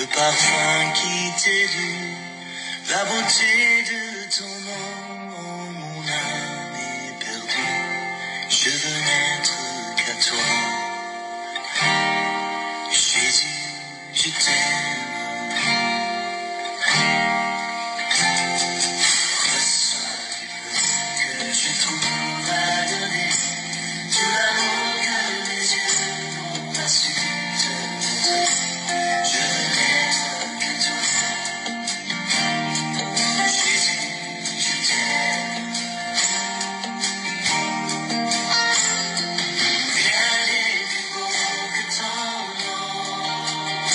le parfum qui t'élu, la beauté de ton nom, mon âme est perdue, je veux n'être qu'à toi. Jésus, je t'aime. Reçois du peu que je trouve à donner, tout l'amour que mes yeux n'ont pas su te montrer. Je veux n'être qu'à toi. Jésus, je t'aime. Rien n'est plus beau que ton nom.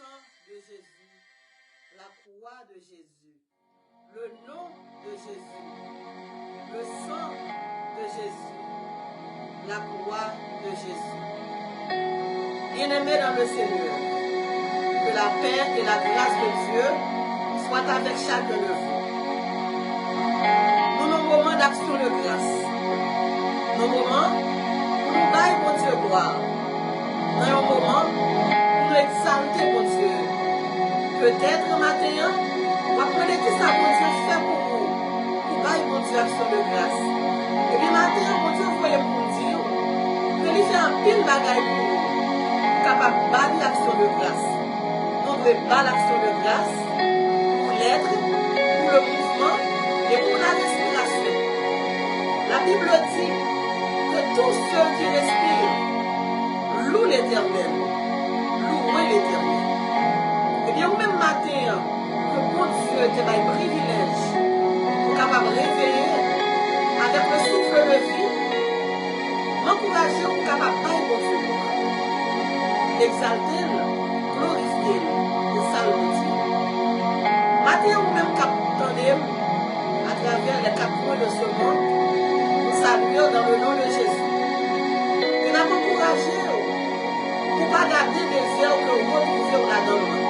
sang de Jésus, la croix de Jésus, le nom de Jésus, le sang de Jésus, la croix de Jésus. Bien-aimés dans le Seigneur, que la paix et la grâce de Dieu soient avec chacun de vous. Nous nos moments d'action de grâce, nos moments où nous baillons mon Dieu gloire, dans un moment où nous exaltons mon Dieu. Peut-être un matin, on va prendre qui ça mon Dieu fait pour vous, pour bailler mon Dieu action de grâce. Et bien matin, mon Dieu voyait pour dire que lui fait un pile bagaille pour vous, capable de bailler l'action de grâce. On doit battre l'action de grâce pour l'être, pour le mouvement et pour la respiration. La Bible dit que tous ceux qui respirent louent l'Éternel, louent l'Éternel. Et bien, au même matin, que mon Dieu te va un privilège pour capable de réveiller avec le souffle de vie, m'encourager pour capable de bailler mon Dieu. Exalter, glorifier et saluer. Matin, ou même capitaine à travers les quatre coins de ce monde, nous saluons dans le nom de Jésus. Et nous encourager pour ne pas garder des heures que vous retrouvez là-dedans.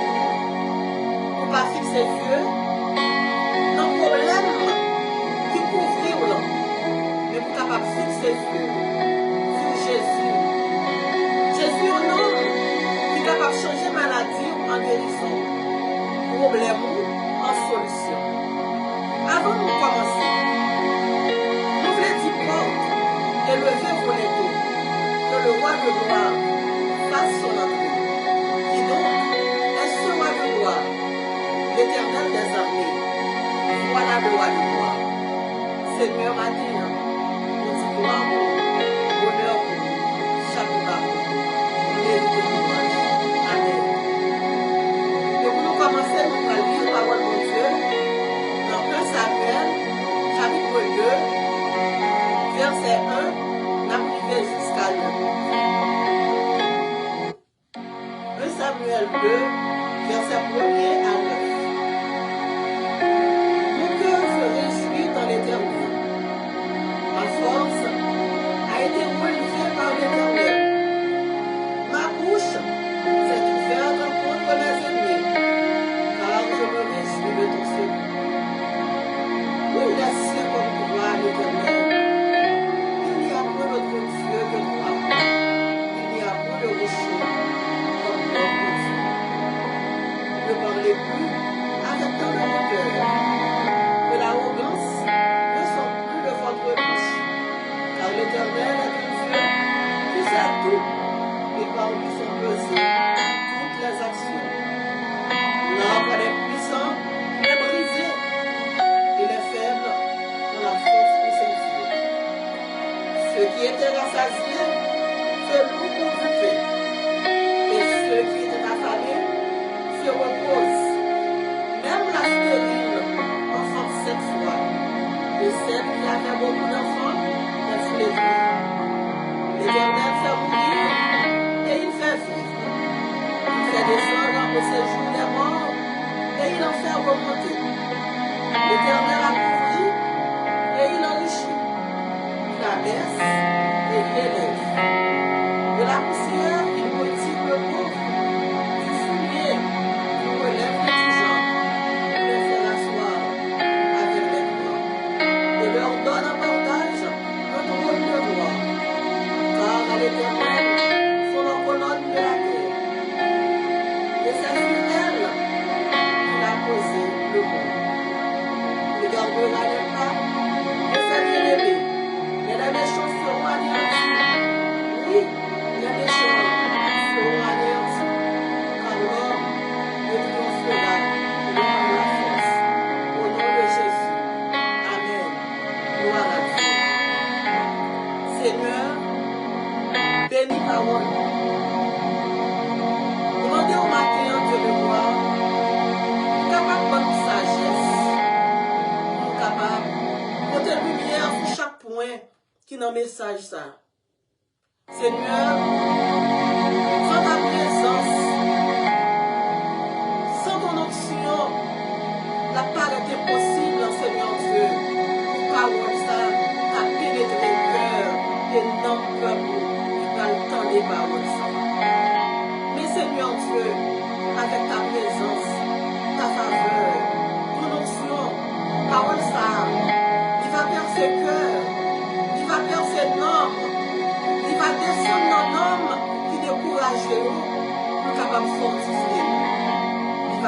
Pour ne pas fixer Dieu dans le problème qui couvre là, mais pour capable de fixer Dieu sur Jésus. Jésus au nom qui est capable de changer maladie en guérison, problème en solution. Avant de commencer, nous voulons dire porte et lever vos étaux, que le roi de gloire fasse son entrée. Qui donc est ce roi de gloire, l'Éternel des armées. Voilà le roi de gloire. Seigneur m'a dit, nous disons gloire pour vous, honneur pour vous, chapeau à vous, mérite courage. Amen. Et pour nous commencer, nous allons lire la parole de Dieu dans 1 Samuel, chapitre 2, verset 1, n'a privé jusqu'à 9. 1 Samuel 2, verset 1er à 9. Mon cœur se réjouit dans l'Éternel. Ma force a été relevée par l'Éternel. Ma bouche s'est ouverte contre mes ennemis, car je me réjouis de ton secours. Oui, il est sûr comme toi, l'Éternel. Il n'y a point d'autre Dieu que toi. Il n'y a point de rocher comme notre Dieu. Ne parlez plus avec tant de rigueur, que l'arrogance ne sort plus de votre bouche, car l'Éternel est un Dieu qui sait tout, et par lui sont pesées toutes les actions. L'arbre des puissants est brisé, et les faibles ont la force de ses yeux. Ceux qui étaient rassasiés se louent pour buffet, et ceux qui étaient affamés se reposent. Même la stérile enfante 7 fois, et celle qui avait beaucoup d'enfants est flétrie. L'Éternel fait mourir et il fait vivre. Il fait descendre au séjour des morts et il en fait remonter. L'Éternel appauvrit et il enrichit. Il abaisse et il élève. De la poussière, il motive le pauvre. Du fumier, il relève les gens. Il les fait asseoir avec les grands. Et leur donne en partage un trône de gloire. Car à l'Éternel sont les colonnes de la terre. Et c'est sur elle qu'il a posé le monde. Il gardera les pas de ses bien-aimés. Et les méchants seront anéantis. Oui, les méchants seront anéantis. Car l'homme ne triomphera que par la force. Au nom de Jésus. Amen. Gloire à Dieu. Seigneur, bénis parole. Demandez au matin, Dieu de gloire, capable de bonne sagesse, nous capable de porter lumière sur chaque point qui est dans le message. Ça. Seigneur, sans ta présence,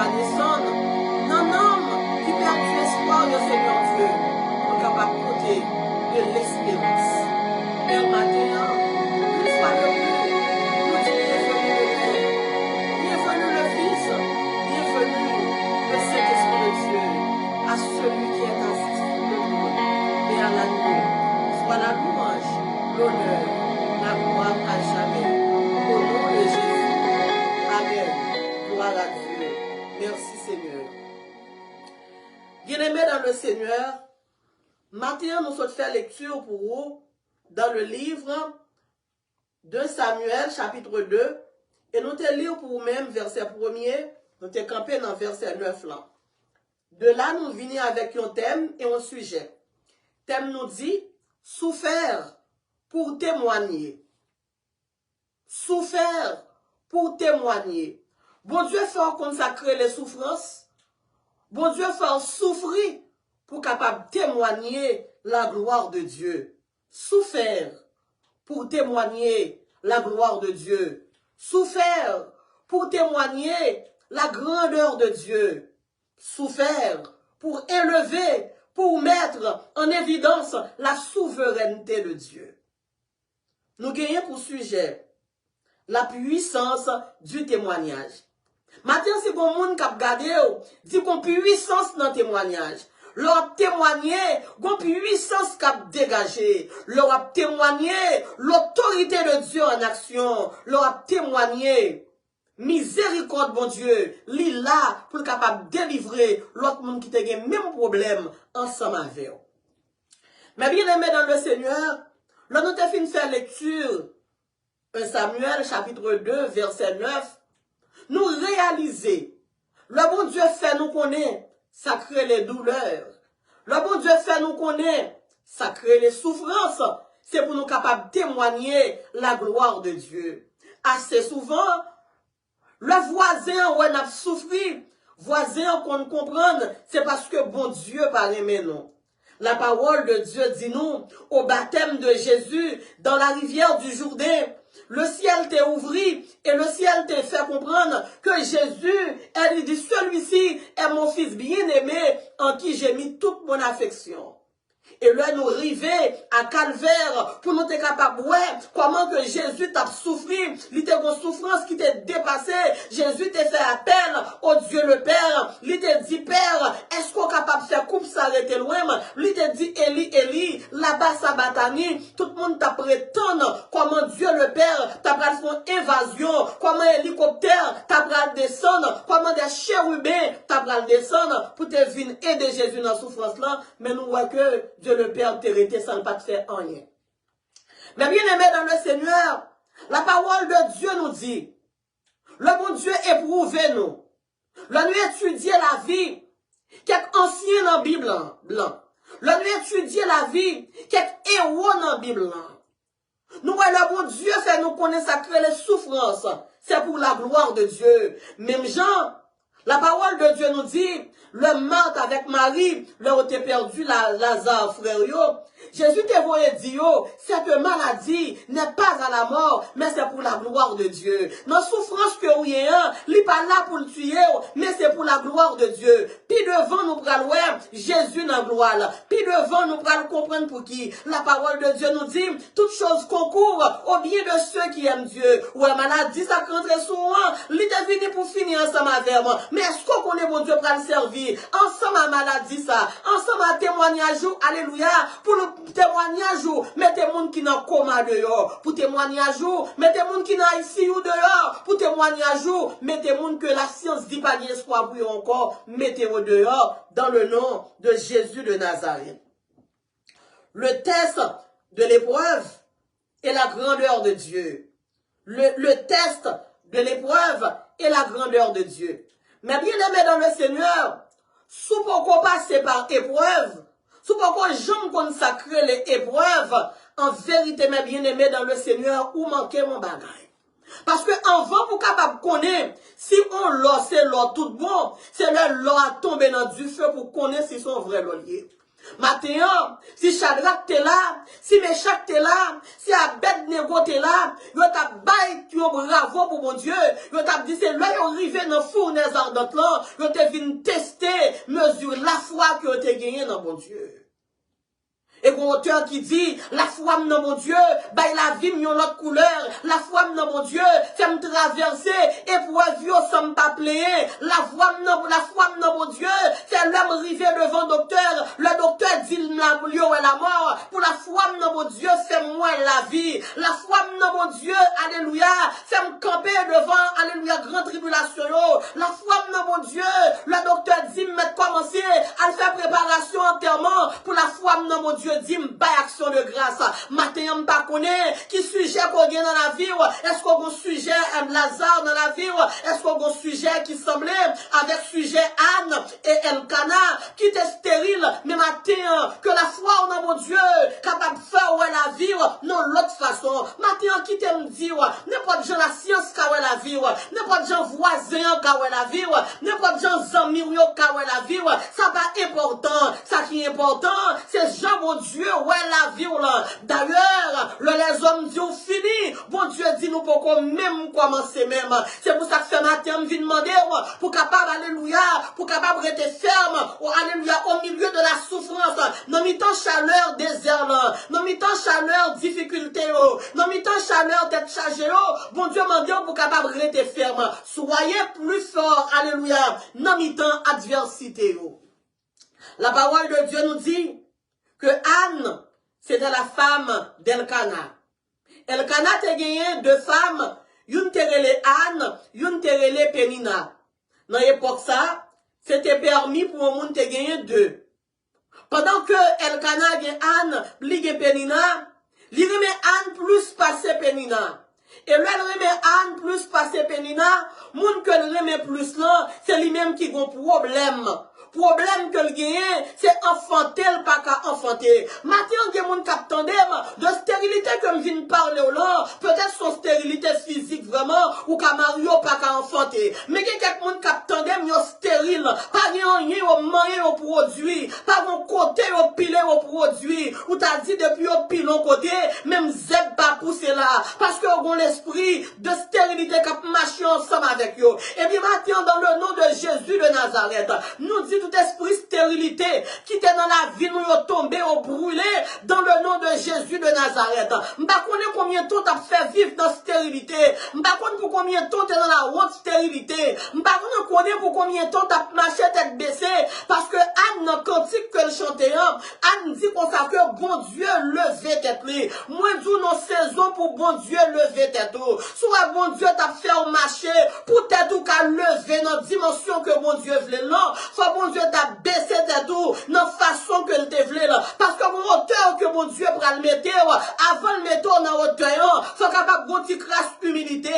va descendre. Non, homme qui perd l'espoir de Seigneur Dieu, nous sommes capables de côté de l'espérance. Et au matin, une fois de plus, nous disons bienvenue le Fils, bienvenue le Saint-Esprit de Dieu, à celui qui est assis sur le trône et à l'agneau. Soit la louange, l'honneur, la gloire à jamais. Au nom de Jésus. Amen. Gloire à Dieu. Merci Seigneur. Bien-aimés dans le Seigneur, maintenant nous sommes fait lecture pour vous dans le livre de Samuel, chapitre 2, et nous te lire pour vous-même verset 1er, nous te camper dans verset 9 là. De là, nous venons avec un thème et un sujet. Thème nous dit, souffert pour témoigner. Souffert pour témoigner. Bon Dieu fait consacrer les souffrances. Bon Dieu fait souffrir pour capable témoigner la gloire de Dieu. Souffert pour témoigner la gloire de Dieu. Souffert pour témoigner la grandeur de Dieu. Souffert pour élever, pour mettre en évidence la souveraineté de Dieu. Nous gagnons pour sujet la puissance du témoignage. Maintenant, si bon monde qui a regardé, dit qu'on puissance dans le témoignage. Leur témoigner, qu'on puissance qui a dégagé. Leur a témoigné l'autorité de Dieu en action. Leur a témoigné miséricorde, bon Dieu, li là pour capable délivrer l'autre monde qui a le même problème ensemble avec eux. Mais bien aimé dans le Seigneur, là nous avons fini de faire lecture 1 Samuel chapitre 2 verset 9, nous réaliser, le bon Dieu fait nous connaître, ça crée les douleurs. Le bon Dieu fait nous connaître, ça crée les souffrances. C'est pour nous capables de témoigner la gloire de Dieu. Assez souvent, le voisin, où on a souffert, voisin qu'on comprend, c'est parce que bon Dieu parle non. La parole de Dieu dit nous, au baptême de Jésus, dans la rivière du Jourdain, le ciel t'est ouvert et le ciel t'a fait comprendre que Jésus, elle dit, celui-ci est mon fils bien-aimé en qui j'ai mis toute mon affection. Et là, nous arrivons à Calvaire pour nous être capables de voir comment que Jésus t'a souffert. Il était une souffrance qui t'a dépassé. Jésus t'a fait appel au Dieu le Père. Il t'a dit, Père, est-ce qu'on est capable de faire coupe s'arrêter loin? Il t'a dit, Élie, Élie, là-bas, Sabatani. Tout le monde t'a prétendre comment Dieu le Père t'a pris une évasion. Comment hélicoptère t'a pris descendre. Comment des chérubins t'a pris descendre pour te venir aider Jésus dans la souffrance là. Mais nous voyons que Dieu le Père t'a arrêté sans pas te faire rien. Mais bien aimé dans le Seigneur, la parole de Dieu nous dit, le bon Dieu éprouve nous. Le nous étudier la vie, quelques anciens dans la Bible blanc. Le nous étudier la vie, quelques héros dans la Bible blanc. Nous voyons le bon Dieu fait nous connaître ça crée les souffrances. C'est pour la gloire de Dieu. Même Jean, la parole de Dieu nous dit, le Marthe avec Marie, leur ont perdu Lazare, frère yo. Jésus te voyait dire, cette maladie n'est pas à la mort, mais c'est pour la gloire de Dieu. Dans la souffrance que vous avez, il n'est pas là pour le tuer, mais c'est pour la gloire de Dieu. Puis devant nous prenons Jésus dans la gloire. Puis devant nous prenons comprendre pour qui. La parole de Dieu nous dit, toutes choses concourent au bien de ceux qui aiment Dieu. Ou la maladie, ça rentre souvent, il est venu pour finir ensemble avec moi. Mais est-ce qu'on connaît mon Dieu pour le servir? Ensemble à maladie ça, ensemble à témoignage, alléluia, pour le témoignage, mettez moun qui n'a coma dehors, pour témoignage, mettez moun qui n'a ici ou dehors, pour témoignage, mettez moun que la science dit pas d'espoir pour encore, mettez-vous dehors, dans le nom de Jésus de Nazareth. Le test de l'épreuve est la grandeur de Dieu. Le test de l'épreuve est la grandeur de Dieu. Mais bien aimé dans le Seigneur, sous pourquoi passer par épreuve, sous pourquoi j'aime consacrer les épreuves, en vérité, mes bien-aimés dans le Seigneur, ou manquer mon bagage. Parce que avant pour capable connaître, si on l'or, c'est l'or tout bon, c'est le l'or à tomber dans du feu pour connaître si son vrai l'olier. Matin, si Shadrach t'es là, si Meshach t'es là, si Abednego t'es là, yo t'a bail tu bravo pour mon Dieu. Yo t'a dit c'est là yo arrivé dans fournaise ardente là, yo te vinn tester, mesure la foi que yo te gagné dans mon Dieu. Et un auteur qui dit, la foi dans mon Dieu, bah la vie yon l'autre couleur, la foi dans mon Dieu, fait me traverser, épreuve yo sans me pas plaire, la foi dans mon Dieu, fait l'homme arriver devant le docteur dit la lieu et la mort, pour la foi dans mon Dieu, fait moi la vie, la foi dans mon Dieu, alléluia, fait me camper devant, alléluia, grande tribulation yo, la foi dans mon Dieu, le docteur dit, me commencer à faire préparation enterrement, pour la foi dans mon Dieu, dit m'ba action de grâce. Matin m'pa connaît qui sujet qu'on gagne dans la vie. Est-ce qu'on a un sujet Lazare dans la vie? Est-ce qu'on a un sujet qui semblait avec sujet Anne et Elkana qui était stérile mais matin que la foi dans mon Dieu capable de faire la vie non l'autre façon. Matin qui t'aime dire n'importe gens la science qu'a la vie, n'importe gens voisins qu'a la vie, n'importe gens amis qu'a la vie, ça pas important. Ça qui est important c'est Jean mon Dieu, ouais la vie là. D'ailleurs, les hommes disent fini. Bon Dieu dit nous pour qu'on même commencer même. C'est pour ça que ce matin, je viens demander pour capable, alléluia, pour capable rester ferme, alléluia, au milieu de la souffrance. Dans mi-temps chaleur, désert là. Dans mi-temps chaleur, difficulté, dans mi-temps chaleur, tête chargée, bon Dieu m'a dit pour capable rester ferme. Soyez plus fort, alléluia, dans mi-temps adversité. La parole de Dieu nous dit que Anne, c'était la femme d'Elkana. Elkana te gagné deux femmes, une te relé Anne, une te relé Pénina. Dans l'époque ça, c'était permis pour un monde te gagner deux. Pendant que Elkana gagne Anne, li gagne Pénina, li remet Anne plus passer Pénina. Et là, elle remet Anne plus passer Pénina, monde que le remet plus là, c'est lui-même qui a un problème. Problème que le gagne, c'est enfanter le pas qu'à enfanter. Maintenant, il y a des gens qui attendent de stérilité que je viens de parler là, peut-être son stérilité physique vraiment, ou qu'à Mario pas qu'à enfanter. Mais il y a quelques gens qui attendent, ils sont stériles, pas rien, ils manger au produit, pas un côté au piler au produit, ou t'as dit depuis au pile au côté, même zeb pas pousser là, parce que on l'esprit de stérilité qui marche ensemble avec eux. Et bien maintenant, dans le nom de Jésus de Nazareth, nous disons tout esprit stérilité qui était dans la vie, nous est tombé, au brûlé, dans le nom de Jésus de Nazareth. M'pa connais combien de temps t'as fait vivre dans stérilité. M'pa connais pour combien de temps t'es dans la haute stérilité. M'pa connais pour combien de temps t'as marché tête baissée. Parce que Anne, dans le cantique que le chantait, Anne dit qu'on sait que bon Dieu levé tête. Moi, dis nos saisons pour bon Dieu lever tête. Soit bon Dieu t'a fait marcher pour tête ou qu'à lever dans dimension que bon Dieu voulait là. Soit bon Dieu t'a baissé tête ou dans façon que te voulait là. Parce que mon hauteur que mon Dieu prend le mettre, avant le mettre dans hauteur, faut capable de une crasse humilité.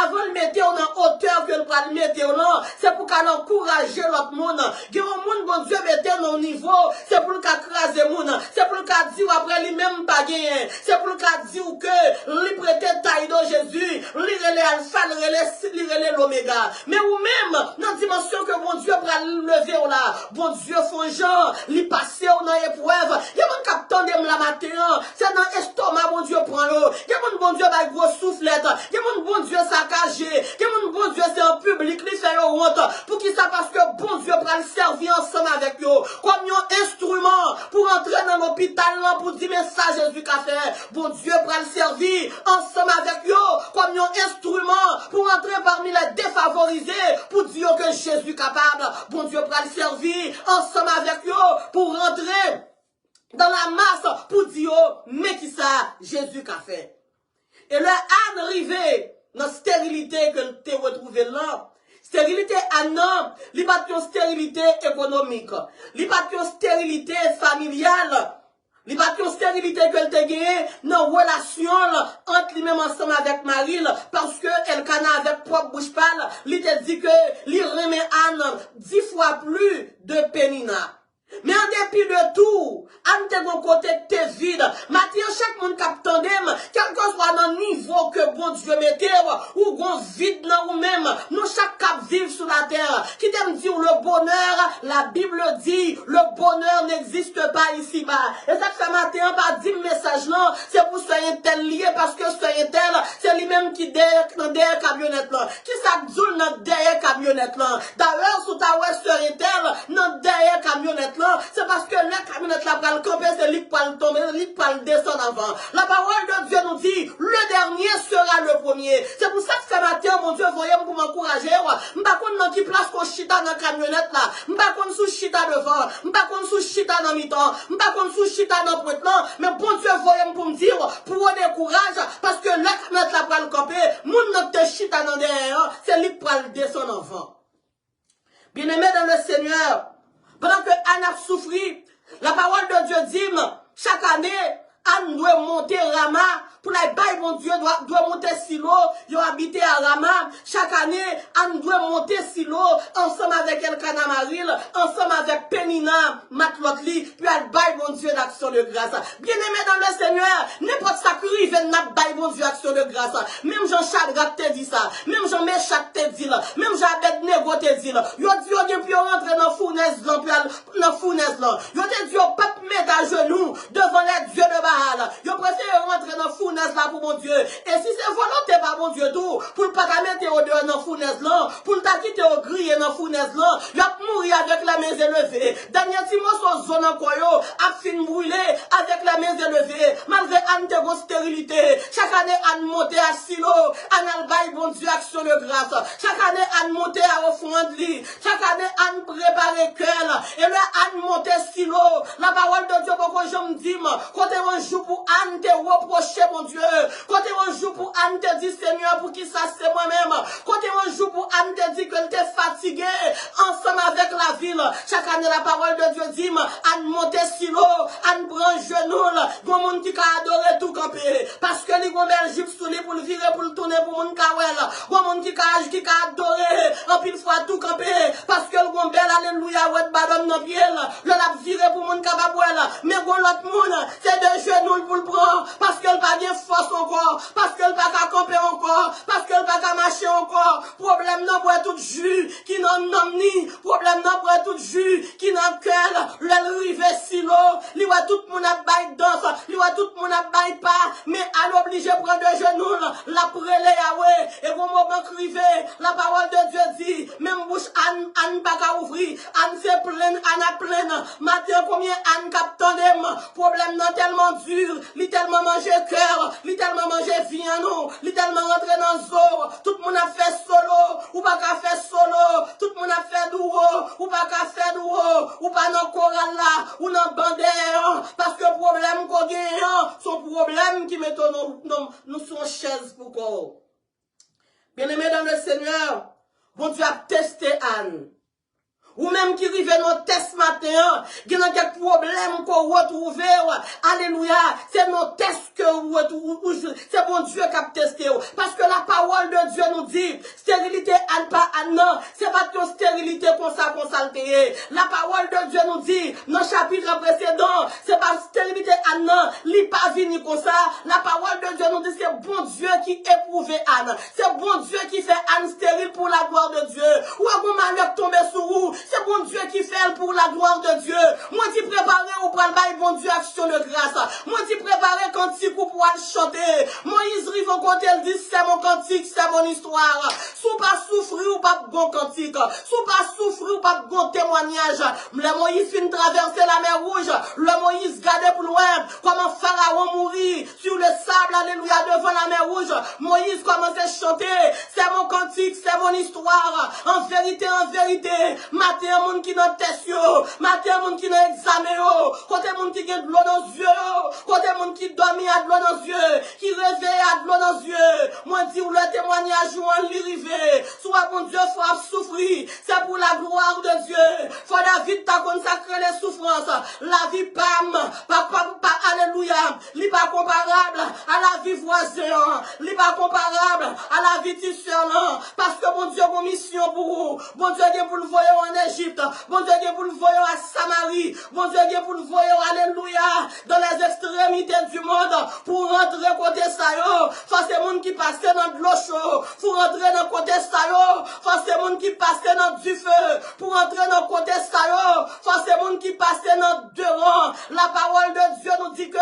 Avant le mettre dans hauteur que le prend le mettre là, c'est pour qu'elle encourager l'autre monde. Que le monde bon Dieu mette dans niveau, c'est pour qu'elle crase le monde. C'est pour qu'elle dise après lui-même pas gagner. C'est pour qu'elle dise que lui prêter taille de Jésus, lui relais alpha, lui relais l'oméga. Mais ou même dans la dimension que mon Dieu prend lever là, bon Dieu font genre, lui passer dans l'épreuve. Il y a mon capitaine de la matin, c'est dans l'estomac, bon Dieu prend l'eau. Il y a mon bon Dieu avec gros soufflette. Il y a mon bon Dieu saccagé. Il y a mon bon Dieu c'est en public, lui fait honte. Pour qui ça parce que bon Dieu prend le servir ensemble avec eux. Comme un instrument pour entrer dans l'hôpital pour dire mais ça Jésus qu'a fait. Bon Dieu prend le servir ensemble avec eux. Comme un instrument pour entrer parmi les défavorisés pour dire que Jésus est capable. Bon Dieu prend le servir ensemble avec eux pour rentrer dans la masse pour dire mais qui ça Jésus qu'a fait. Et là Anne arrivé dans la stérilité que tu as retrouvé là. Stérilité Anne, il n'y a pas de stérilité économique, il n'y a pas de stérilité familiale. Il n'y a pas de stérilité que tu as gagné dans la relation entre lui-même ensemble avec Marie, parce que Elkana avec propre bouche pâle, il te dit que il remet Anne 10 fois plus de Pénina. Mais en dépit de tout, Anne te mon côté te vide. Maintenant, chaque monde qui attendait, quel que soit dans le niveau que bon Dieu mettait, ou gon vide dans vous-même, nous chaque cap vivre sur la terre, qui t'aime dire le bonheur, la Bible dit, le bonheur n'existe pas ici-bas. Et ça que ce matin, par 10 messages là, c'est pour soyez tel lié, parce que soyez tel, c'est lui-même qui derrière camionnette là. Qui s'abdoule dans derrière camionnette là. D'ailleurs, sous ta ouais soyez tel, dans derrière camionnette là, c'est parce que la camionnette là, pour le camper, c'est lui qui va le tomber, lui qui va le descendre avant. La parole de Dieu nous dit, le dernier sera le premier. C'est pour ça que ce matin, mon Dieu, voyez pour m'encourager. M'pas contre dans qui place qu'on chita dans la camionnette là. M'pas contre sous chita devant. M'pas contre sous chita dans mi-temps. M'pas contre sous chita dans pointe là. Mais bon Dieu, voyez pour me dire, pour vous décourage, parce que la camionnette là pour le camper, mon notre te chita dans derrière, c'est lui pour le descendre avant. Bien-aimé dans le Seigneur, pendant que Anne a souffert, la parole de Dieu dit, chaque année, Anne doit monter Rama, pour la baille, mon Dieu, doit monter Silo, ils ont habité à Rama. Chaque année, Anne doit monter Silo, ensemble avec Elkana Maril, ensemble avec Penina, Matlotli, puis elle baille, mon Dieu, d'action de grâce. Bien-aimé dans le Seigneur, n'importe ça qui arrive, n'a baille, mon Dieu, action de grâce. Même Jean-Charles te dit ça, même Jean-Méchac te dit là, même Jean-Abednego te dit là. Yo dit, yo puis rentrer dans fournaise là, puis dans fournaise là. Yo te dit, yo pas mettre à genoux devant les dieux de Baal. Yo préfère rentrer dans fournaise là pour mon Dieu. Et si c'est volonté par mon Dieu tout, pour ne pas mettre au dehors dans fournaise là, pour ne pas quitter au grillé dans fournaise là, il va mourir avec la main élevée. Daniel Timon son zone en koyo, a fin brûlé avec la main élevée, malgré Anne de stérilité. Chaque année, Anne monte à Silo, Anne albaï, bon Dieu, action de grâce. Chaque année, Anne monte à offrande lit. Chaque année, Anne prépare cœur. Et là, Anne monte Silo. La parole de Dieu, pourquoi je me dis, quand on joue pour Anne te reprocher, mon Dieu. Quand on joue pour Anne te dit, Seigneur, pour qui ça c'est moi-même. Quand on joue pour Anne te dit qu'elle t'est fatiguée, ensemble avec la ville. Chaque année, la parole de Dieu dit, Anne monte Silo, Anne prend genou, bon monde qui a adoré tout camper. Parce que les gommes Belgique sous lui pour le virer, pour le tourner, pour mon kawel. Bon monde qui a adoré, en pile fois tout camper. Parce que le gomme bel, alléluia, ouais, badam dans pied, le l'a viré pour mon kababouel. Mais bon, l'autre monde, c'est de genoux pour le prendre. Parce qu'elle pas bien force encore. Parce qu'elle pas qu'à camper encore. Parce qu'elle pas qu'à marcher encore. Problème non pour tout jus, qui n'en nomme ni. Problème non pour tout jus, qui n'en cœur. Le rive silo. Li voit tout le monde a baille danse. Li voit tout le monde a baille pas. Mais à l'obligé prendre de genoux, la prélé Yahweh. Et vous moment crivé, la parole de Dieu dit, même bouche Anne pas qu'à ouvrir. Anne c'est pleine, Anne a pleine. Matin combien Anne captandem. Problème non tellement dur, li tellement manger cœur, li tellement manger viande, li tellement rentrer dans zoo. Tout le monde a fait solo, ou pas qu'à faire solo. Tout le monde a fait duo, ou pas qu'à faire duo. Ou pas dans chorale là, ou dans bandère. Parce que problème qu'on gagne, son problème qui met nous son chaise pour quoi. Bien-aimé dans le Seigneur, bon Dieu a testé Anne. Ou même qui rive nos tests matin, qui n'a quelques problèmes qu'on retrouve, alléluia, c'est nos tests que vous retrouvez, c'est bon Dieu qui a testé. Parce que la parole de Dieu nous dit, stérilité Anne pas Anne, non, c'est pas ton stérilité qu'on s'altérer. La parole de Dieu nous dit, dans le chapitre précédent, c'est pas stérilité Anne, non, li pas vini comme ça. La parole de Dieu nous dit, c'est bon Dieu qui éprouve Anne. C'est bon Dieu qui fait Anne stérile pour la gloire de Dieu. Ou à mon malheur tomber sur vous. C'est bon Dieu qui fait pour la gloire de Dieu. Moi, tu préparer ou pour le bon Dieu action de grâce. Moi, tu préparer cantique ou pour chanter. Moïse rive au côté, elle dit, c'est mon cantique, c'est mon histoire. Sous pas souffrir ou pas bon cantique. Sous pas souffrir ou pas bon témoignage. Le Moïse fin traverser la mer rouge. Le Moïse gardait pour loin. Comment Pharaon mourit sur le sable, alléluia, devant la mer rouge. Moïse commençait à chanter. C'est mon cantique, c'est mon histoire. En vérité, matin, moun qui dans test yo, matin, moun qui dans examen yo, côté moun qui gen de l'eau dans les yeux yo, côté moun qui dormi à de l'eau dans les yeux, qui réveille à de l'eau dans les yeux. Moi, dis ou le témoignage ou en l'irivé, soit mon Dieu frappe souffrir, c'est pour la gloire de Dieu. Faut David t'a consacré les souffrances, la vie pas, alléluia, li pas comparable à la vie voisine, li pas comparable à la vie tisserand, parce que mon Dieu a une mission pour vous, bon Dieu a pour le voyer en Égypte, bon Dieu a pour le voyer à Samarie, bon Dieu a pour le voyer, alléluia, dans les extrémités du monde, pour rentrer côté ça yo, face à monde qui passe dans de l'eau chaud, pour rentrer dans côté ça yo, face à monde qui passe du feu pour entrer dans le côté ça. C'est monde qui passait dans deux rangs. La parole de Dieu nous dit que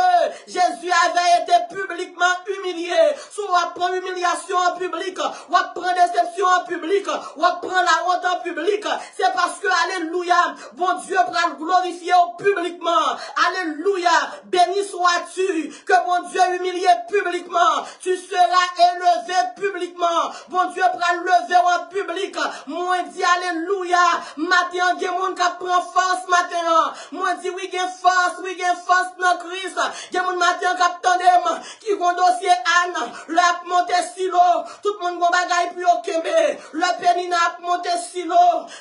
Jésus avait été publiquement humilié. Soit on prend humiliation en public, ou on prend déception en public, ou on prend la honte en public. C'est parce que, alléluia, bon Dieu prend le glorifier publiquement. Alléluia, béni sois-tu, que bon Dieu humilié publiquement. Tu seras élevé publiquement. Bon Dieu prend le lever en public. Moi dis alléluia. Matin, il y a des gens qui prennent force matin. Moi dis oui, il y a force dans Christ. Il y a des gens matin qui ont dossier Anne. Le monté silo. Tout le monde a bagaille puis au Kembe. Le Pénina a monté silo.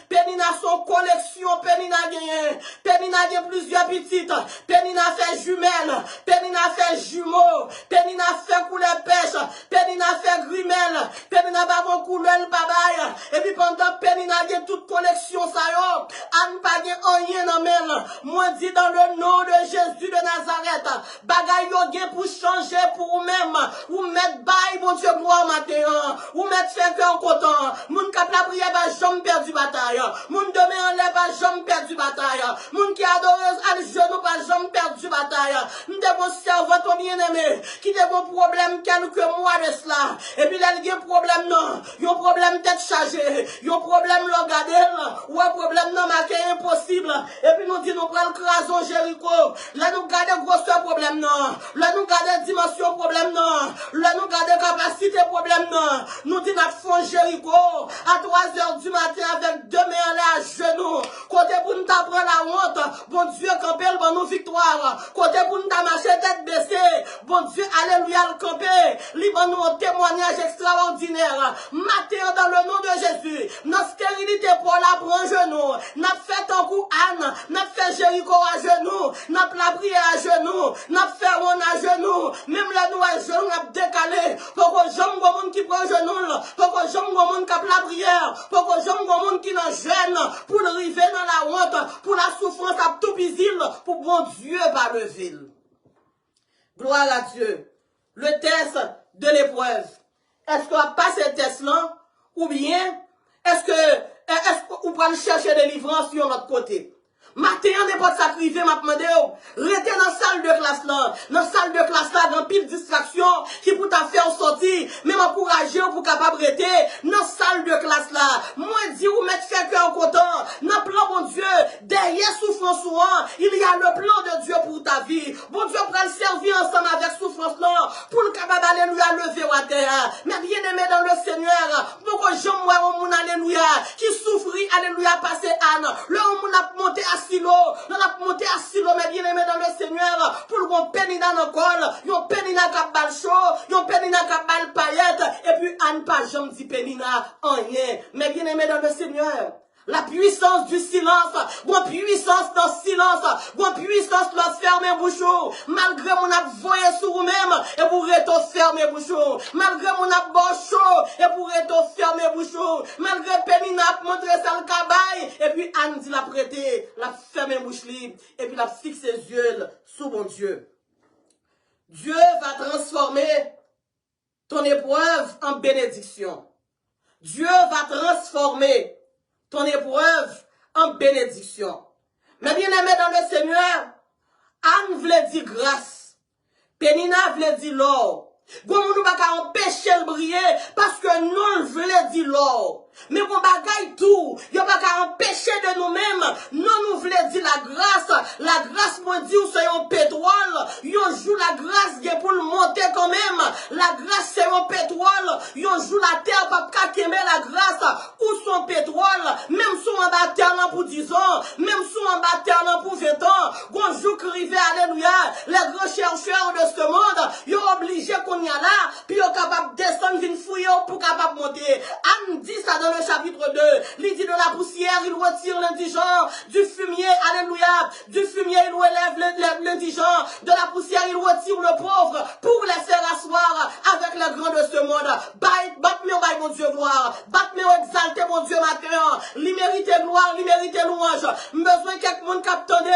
Pénina son collection. Pénina gagné. Pénina a plusieurs petites. Pénina fait jumelles. Pénina fait jumeaux. Pénina fait couleur pêche. Pénina fait grimelle. Pénina va bon couleur babaye. Et puis pendant Pénina a toute collection ça yo. Anne pas rien dans mêle. Moi dis dans le nom de Jésus de Nazareth. Bagaille yo gen pour changer pour vous-même. Ou mettre bail mon Dieu gloire matin. Ou mettre faire cœur content. Moun kap la prière va jamais perdu bataille. Moun demain en lève va jamais perdu bataille. Moun qui adore à genoux va jamais perdu bataille. M'te bon cerveau ton bien-aimé qui a bon problème quelques mois de cela. Et puis là il y a un problème non. Yon problème tête chargée. Yon problème l'orgadel. Ou un problème non marqué impossible. Et puis nous dit nous prenons crason Jéricho. Là nous gardons grosseur problème non. Là nous gardons dimension problème non. Là nous gardons capacité problème non. Nous dit nous font Jéricho à 3 h du matin avec 2 mains à genoux. Côté pour nous prendre la honte. Bon Dieu camper pour nous victoire. Côté pour nous marcher tête baissée. Bon Dieu alléluia le camper. Libre nous un témoignage extraordinaire. Matin dans le nom de Jésus. Notre stérilité pour la prendre genoux. N'a fait un coup Anne. N'a fait Jéricho à genoux. N'a la prière à genoux. N'a fait on à genoux. Même là nous à genoux n'a décalé. Pour que j'aime le monde qui prend genoux. Pour que j'aime le monde qui a la prière. Pour que j'aime le monde qui n'a gêne. Pour arriver dans la honte. Pour la souffrance à tout visible. Pour bon Dieu va lever. Gloire à Dieu. Le test de l'épreuve. Est-ce qu'on va passer ce test-là? Ou bien, est-ce qu'on va chercher des livrances sur notre côté? Matin, n'importe ça crivé, m'a demandé, restez dans la salle de classe là. Dans la salle de classe là, dans pile distraction, qui pour ta faire sortir, mais m'encourager pour capable rester dans la salle de classe là. Moi, dis, ou mettre faire cœur content. Dans plan, bon Dieu, derrière souffrance souvent, il y a le plan de Dieu pour ta vie. Bon Dieu, prend le servir ensemble avec souffrance là, pour le capable alléluia lever à terre. Mais bien aimé dans le Seigneur, pour que j'aime moi, mon alléluia, qui souffrit, alléluia, passer Anne. Le monde a monté à silo, on a monté à silo, mais bien aimé dans le Seigneur, pour qu'on pénina dans le col, yon pénina cap bal chaud, yon pénina cap bal paillette, et puis Anne pas jamais dit pénina en rien, mais bien aimé dans le Seigneur. La puissance du silence, bon puissance dans le silence, bon puissance dans fermer bouchon, malgré mon ap voyé sur vous-même, et pour rester fermer bouchon, malgré mon ap bon chaud, et pour rester fermer bouchon, malgré Pénina ap montré ça le cabaye, et puis Anne dit la prêter, la fermer bouche libre, et puis la fixe ses yeux sous mon Dieu. Dieu va transformer ton épreuve en bénédiction. Dieu va transformer ton épreuve en bénédiction. Mais bien aimé dans le Seigneur, Anne voulait dire grâce. Pénina voulait dire l'or. Bon, nous ne pouvons pas empêcher de briller parce que nous voulons dire l'or. Mais bon bagaille tout, il n'y a pas qu'à empêcher de nous-mêmes. Nous voulons dire la grâce. La grâce pour dire c'est un pétrole. Yon joue la grâce pour le monter quand même. La grâce c'est un pétrole. Yon joue la terre pas qu'à la grâce. Ou son pétrole. Même si on va terre pour 10 ans. Même si on va terre pour 20 ans. Bonjour crivé, alléluia. Les grands chercheurs de ce monde, ils sont obligés qu'on y a là. Puis ils sont capables de descendre, venir fouiller pour capable monter. Anne dit ça dans le chapitre 2, il dit de la poussière, il retire l'indigent, du fumier, alléluia, du fumier, il relève l'indigent, de la poussière, il retire le pauvre, pour les faire asseoir avec les grands de ce monde. Batte-moi, mon Dieu, gloire, batte-moi, exaltez, mon Dieu, matin, il mérite gloire, il mérite louange, besoin quelqu'un monde captonne,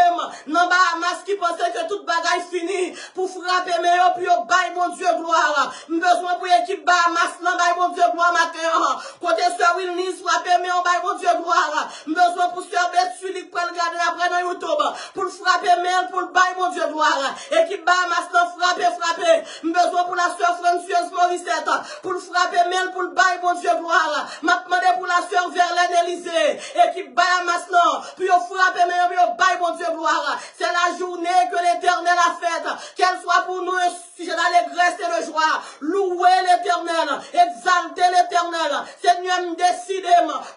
non, Bahamas qui pensait que toute bagaille finie, pour frapper, mais puis baille, mon Dieu, gloire, besoin pour équipe Bahamas, non, baille, mon Dieu, gloire, matin, côté soeur, Wilnis, frapper, mais on baille, mon Dieu, gloire. Besoin pour Sœur Betsulik, pour le garder après dans YouTube. Pour le frapper, mais pour le baille, mon Dieu, gloire. Équipe Bahamas, frapper. Besoin pour la Sœur Françoise Morissette. Pour le frapper, mais pour le baille, mon Dieu, gloire. M'a demandé pour la Sœur Verlaine Élysée. Équipe Bahamas, puis on frapper, mais on baille, mon Dieu, gloire. C'est la journée que l'Éternel a faite. Qu'elle soit pour nous un sujet d'allégresse et de joie. Louer l'Éternel, exalter l'Éternel. Seigneur, me décide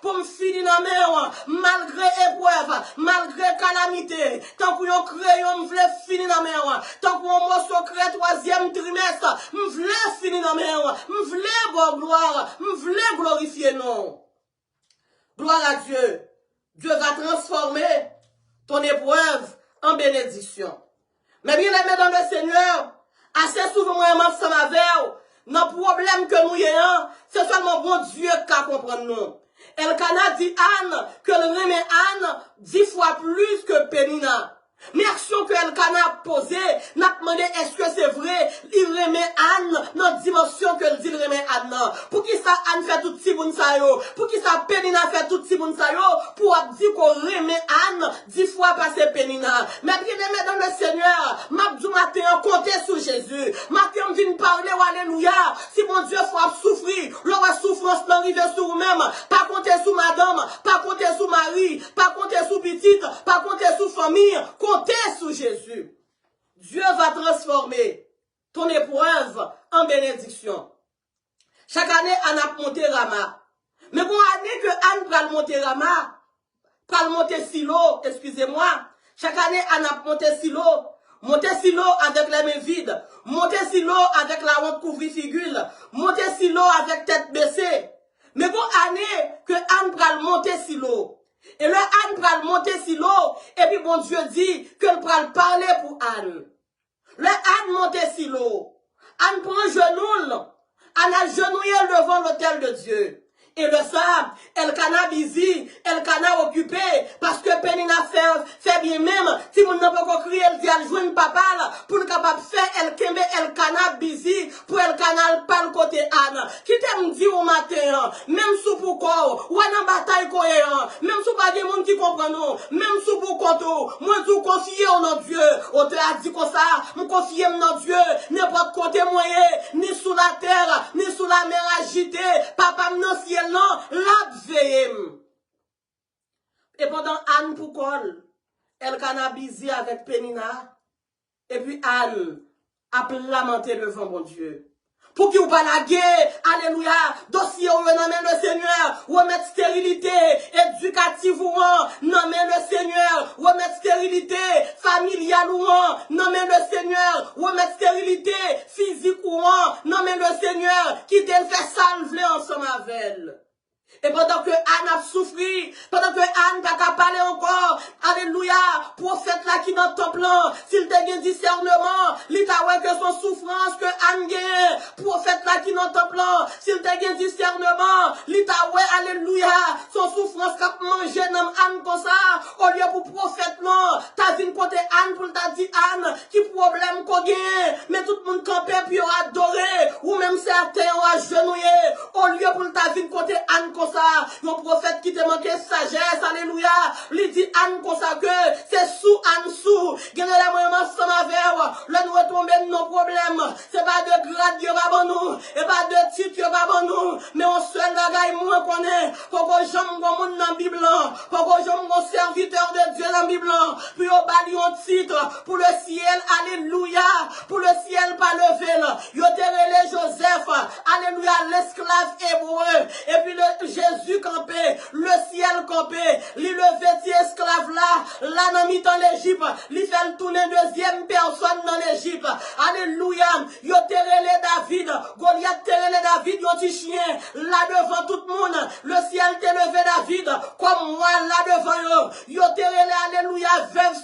pour me finir dans mes mains, malgré épreuve, malgré calamité. Tant que nous créons, me voulons finir dans mes mains. Tant que nous morceau crée troisième trimestre, me voulons finir dans mes mains. Me voulons voir gloire, me voulons glorifier non. Gloire à Dieu. Dieu va transformer ton épreuve en bénédiction. Mais bien aimé dans le Seigneur, assez souvent, moi, je m'en avec dans le problème que nous ayons, c'est seulement bon Dieu qui comprend nous. Elkana dit Anne que le remet Anne 10 fois plus que Pénina. Mais action que Elkana a posée, n'a demandé est-ce que c'est vrai, il remet Anne dans la dimension que il remet Anne. Pour qui ça Anne fait tout si bon ça yo, pour qui ça Pénina fait tout si bon ça yo, pour dire qu'on remet Anne 10 fois passé Pénina. Mais bien aimé dans le Seigneur, m'a dit matin compter sur Jésus. Matin on vient parler alléluia. Si mon Dieu faut souffrir, l'aura souffrance n'arrive sur vous-même, pas compter sur madame, pas compter sur mari, pas compter sur petite, pas compter sur famille. Comptez sur Jésus. Dieu va transformer ton épreuve en bénédiction. Chaque année, Anne a monté Rama. Mais bon, année que Anne pral monter Rama, pral monter Silo, excusez-moi. Chaque année, Anne a monté Silo. Monter Silo avec les mains vides. Monter Silo avec la honte couvrir figure. Monter Silo avec tête baissée. Mais bon, année que Anne pral monter Silo. Et là, Anne pral monter Silo, et puis bon Dieu dit que le pral parler pour Anne. Là, Anne monter Silo. Anne prend genou, Anne a genouillé devant l'autel de Dieu. Et le sable, Elkana busy, Elkana occupé, parce que Pénina fait bien même, si vous n'avez pas crié, elle dit, elle joue une papa, pour le capable faire, Elkana busy, pour Elkana pas le côté Anne. Qui t'aime dit au matin, même sous pour corps, ou en bataille cohérent, même sous pas des monde qui comprennent nous, même sous pour conto, moi tout confier au nom de Dieu, auteur a dit comme ça, me confier au nom de Dieu, n'importe côté moyen, ni sous la terre, ni sous la mer agitée, papa me ciel non, la veille. Et pendant Anne pour col, Elkana busy avec Pénina, et puis Anne a lamenté devant mon Dieu. Pour qui ou pas la guerre, alléluia, dossier ou nommez le Seigneur, remettre stérilité, éducative ou nommez le Seigneur, remettre stérilité, familiale ou nommez le Seigneur, remettre stérilité, physique ou nommez le Seigneur, qui te fait salver ensemble avec elle. Et pendant que Anne a souffert, pendant que Anne n'a qu'à parler encore, alléluia, prophète là qui dans ton plan, s'il te gagne discernement, il t'a ouais que son souffrance que Anne gagne, prophète là qui dans ton plan, s'il te gagne discernement, il t'a ouais, alléluia, son souffrance qu'a mangé dans Anne comme ça, au lieu pour prophète non, t'as vu côté Anne pour t'a dit Anne, qui problème qu'on gagne, mais tout le monde campé puis on adoré, ou même certains ont agenouillé, au lieu pour t'a vu côté Anne comme ça, mon prophète qui te manquait sagesse, alléluia, lui dit Anne comme ça que c'est sous Anne sous, gagne la moyen ensemble avec, là nous retomber nos problèmes, c'est pas de grade Dieu va bon nous, et pas de titre Dieu va bon nous, mais on seul bagaille moi connaît, pour que j'aime mon monde dans la Bible, pour que j'aime mon serviteur de Dieu dans la Bible, puis au bali un titre, pour le ciel, alléluia, pour le ciel pas levé, yo terrelé Joseph, alléluia, l'esclave hébreu, et puis le Jésus campé, le ciel campé, lui le vêti esclave là dans mi-temps l'Égypte, lui fait le tourner deuxième personne dans l'Égypte. Alléluia. Yo terrelé David, Goliath terrelé David, yo ti chien, là devant tout le monde, le ciel t'est levé David, David, comme moi là devant eux. Yo te relé, alléluia, veuve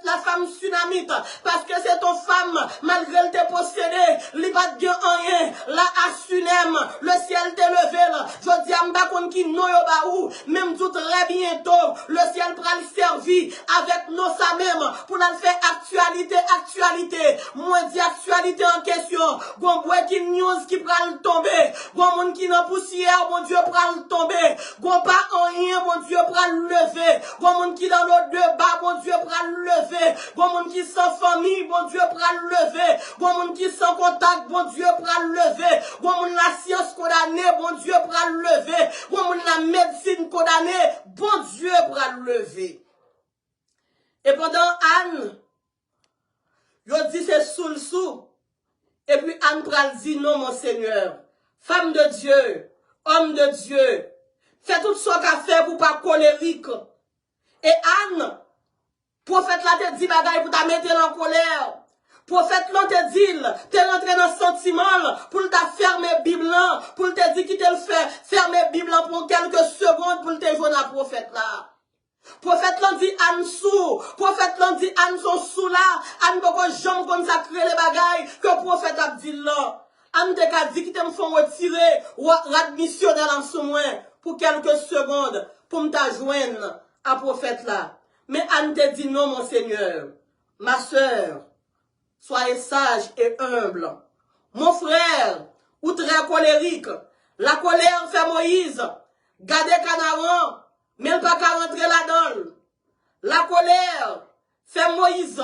la femme tsunamite, parce que c'est ton femme, malgré le te possédé, li pas de rien, la assunem, le ciel te levé, je dis à m'bakon qui non yo ba ou, même tout très bientôt, le ciel pral servi avec nos sa même, pour nous faire actualité, moi dis actualité en question, gon breaking news qui pral tomber, gon moun qui nan poussière, mon Dieu pral tomber, gon pas en rien, mon Dieu pral lever, gon moun qui dans l'autre bas, mon Dieu pral lever, gon moun qui sans famille, mon Dieu pral lever, gon moun qui sans contact, bon Dieu pral lever, gon moun la science condamnée, bon Dieu pral lever, gon moun la médecine condamnée, bon Dieu pral lever. Et pendant Anne, yo dit c'est sous le sous, et puis Anne pral dit non mon Seigneur, femme de Dieu, homme de Dieu, fais tout ce qu'a fait pour pas colérique. Et Anne, prophète là te dit bagaille pour ta mettre en colère. Prophète là te dit, te rentré dans le sentiment pour ta fermer Bible là, pour te dire qu'il te le fait, fermer Bible là pour quelques secondes pour te jouer à prophète là. Prophète là dit Anne sous, prophète là dit Anne sont sous là, Anne beaucoup jambe consacrer les bagailles que prophète a dit là. Anne te dit qu'il te me font retirer ou admissionnaire en sous moins pour quelques secondes pour me joindre à prophète là. Mais Anne te dit non mon Seigneur, ma sœur, soyez sage et humble. Mon frère, ou très colérique, la colère fait Moïse, gardez Canaan, mais il pas qu'à rentrer là-dedans. La colère fait Moïse,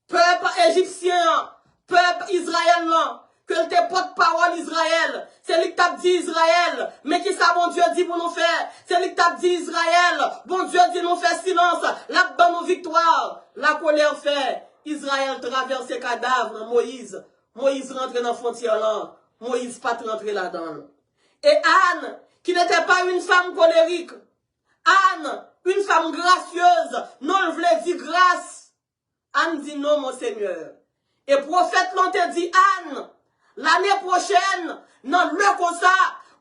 peuple égyptien, peuple israélien, que le te porte-parole Israël, c'est lui qui t'a dit Israël, mais qui ça bon Dieu dit pour nous faire, c'est lui qui t'a dit Israël, bon Dieu dit nous faire silence, la bonne victoire, la colère fait, Israël traverse ses cadavres, Moïse rentre dans la frontière là, Moïse pas rentré là-dedans. Et Anne, qui n'était pas une femme colérique, Anne, une femme gracieuse, non, elle voulait dire grâce. Anne dit non, mon Seigneur. Et prophète l'ont te dit, Anne, l'année prochaine, non, le comme ça,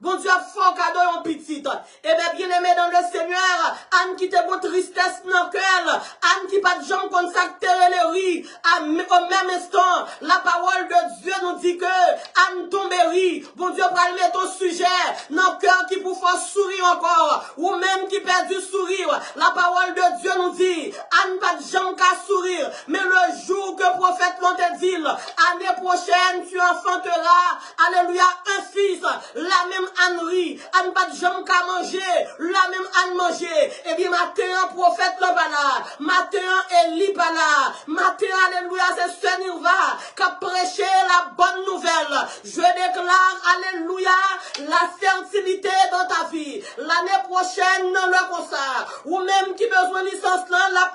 bon Dieu a fort cadeau en petite. Et bien aimé dans le Seigneur, Anne qui te beau tristesse dans le cœur, Anne qui pas de jambes consacrées les riz, au même instant, la parole de Dieu nous dit que Anne tombe riz, bon Dieu va mettre ton sujet dans le cœur qui pour faire sourire encore, ou même qui perd du sourire. La parole de Dieu nous dit, Anne pas de jambes qu'à sourire, mais le jour que prophète l'ont te dit, année prochaine tu enfanteras, alléluia, un fils, la même Anne-Ri, Anne pas de jambes qu'à manger, la même Anne manger, et bien matin prophète là bas matin Élie pas là, matin alléluia c'est Seigneur qui a prêché la bonne nouvelle. Je déclare alléluia la fertilité dans ta vie. L'année prochaine non le comme ça, ou même qui besoin de licence là la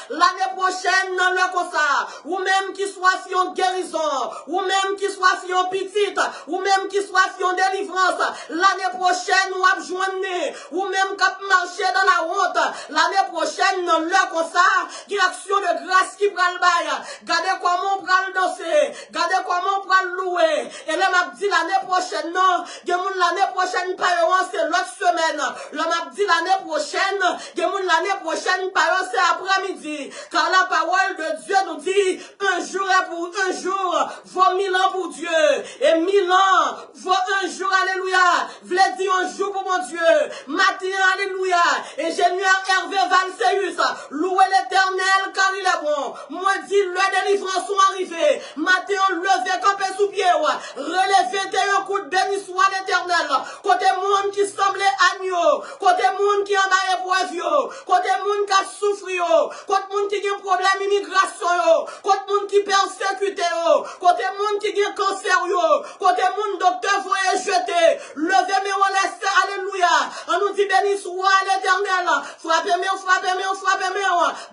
l'année prochaine non le comme ça, ou même qui soit si on guérison, ou même qui soit si on petite, ou même qui soit si on délivrance. L'année prochaine, ou à joindre, ou même cap marcher dans la honte. L'année prochaine, non, le comme ça, qui action de grâce qui prend le bail. Regardez comment on prend le danser. Regardez comment on prend le louer. Et là, m'a dit l'année prochaine, non, l'année prochaine, par c'est l'autre semaine. Là, m'a dit l'année prochaine, l'année prochaine, par c'est après-midi. Car la parole de Dieu nous dit, un jour est pour un jour, vaut 1000 ans pour Dieu. Et 1000 ans, vaut un jour, alléluia. V'lait dire un jour pour mon Dieu. Matin, alléluia. Ingénieur Hervé Valseus, louez l'éternel car il est bon. Moi dit, le délivrance sont arrivés. Matin, levez, campé sous pied. Relevez un coup de béni soit l'éternel. Côté monde qui semblait agneau. Côté monde qui en a épreuve. Côté monde qui a souffert. Côté monde qui a un problème d'immigration. Côté monde qui persécuté. Côté monde qui a un cancer. Côté monde docteur voyez jeter. Levez, mais on laisse, alléluia. On nous dit béni soit l'éternel. Frappez-moi.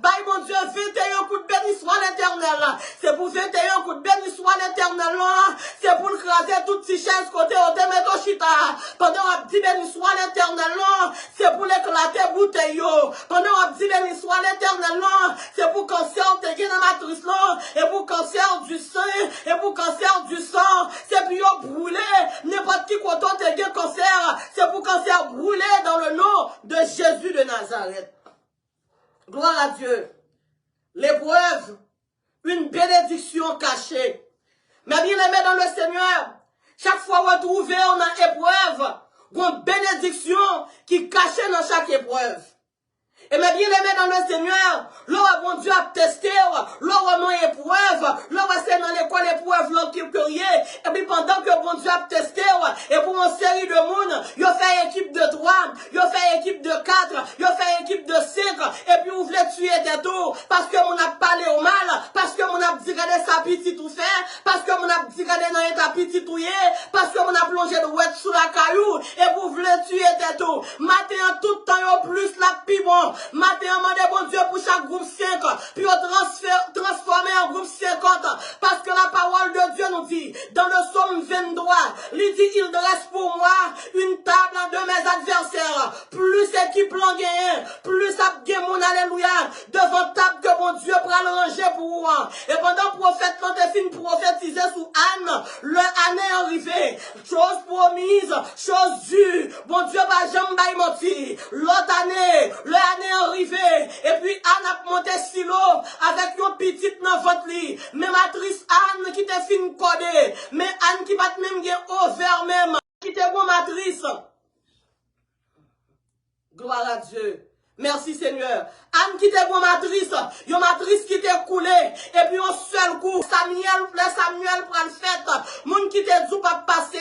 Bye mon Dieu, 21 coups de béni soit l'éternel. C'est pour 21 coups de béni soit l'éternel. C'est pour craser toutes ces chaises côté au téméto chita. Pendant on dit béni soit l'éternel. C'est pour l'éclater bouteille. Pendant on dit béni soit l'éternel. C'est pour cancer te guérir dans matrice et pour cancer du sein et pour cancer du sang. C'est pour brûler n'importe qui côté te guérir cancer. C'est pour cancer brûler dans le nom de Jésus de Nazareth. Gloire à Dieu. L'épreuve, une bénédiction cachée. Mais bien aimé dans le Seigneur, chaque fois retrouvé on a épreuve, une bénédiction qui est cachée dans chaque épreuve. Et mes bien-aimés dans le Seigneur, l'or bon Dieu a testé, l'or non épreuve, l'or c'est dans l'école épreuve, l'or qui crié, et puis pendant que bon Dieu a testé, et pour une série de monde, il a fait équipe de 3, il a fait équipe de 4, il a fait équipe de 5, et puis vous voulez tuer des tout, parce que mon a parlé au mal, parce que mon a dit regardez sa petite tout fait, parce que mon a dit regardez dans l'état petit tout parce que mon a plongé de ouette sous la caillou, et vous voulez tuer des tout. Matin tout le temps, plus la pi bon. Matin, demandez bon Dieu pour chaque groupe 5, puis on transformer en groupe 50, parce que la parole de Dieu nous dit, dans le psaume 23, il dit, il dresse pour moi une table de mes adversaires, plus équipe l'en gagne, plus ça gagne mon alléluia, devant table que mon Dieu prend le ranger pour moi. Et pendant le prophète, quand il finit prophétiser sous Anne, le année est arrivé, chose promise, chose due, bon Dieu va jamais menti, l'autre année, le année arrivé, et puis Anne a monté silo avec une petite dans votre lit. Mais matrice Anne qui te fin codé, mais Anne qui va même bien ouvert même, qui te bon matrice. Gloire à Dieu. Merci Seigneur. Anne qui était une matrice qui était coulée, et puis au seul coup, Samuel prend le fait, moun qui te dit pas passer,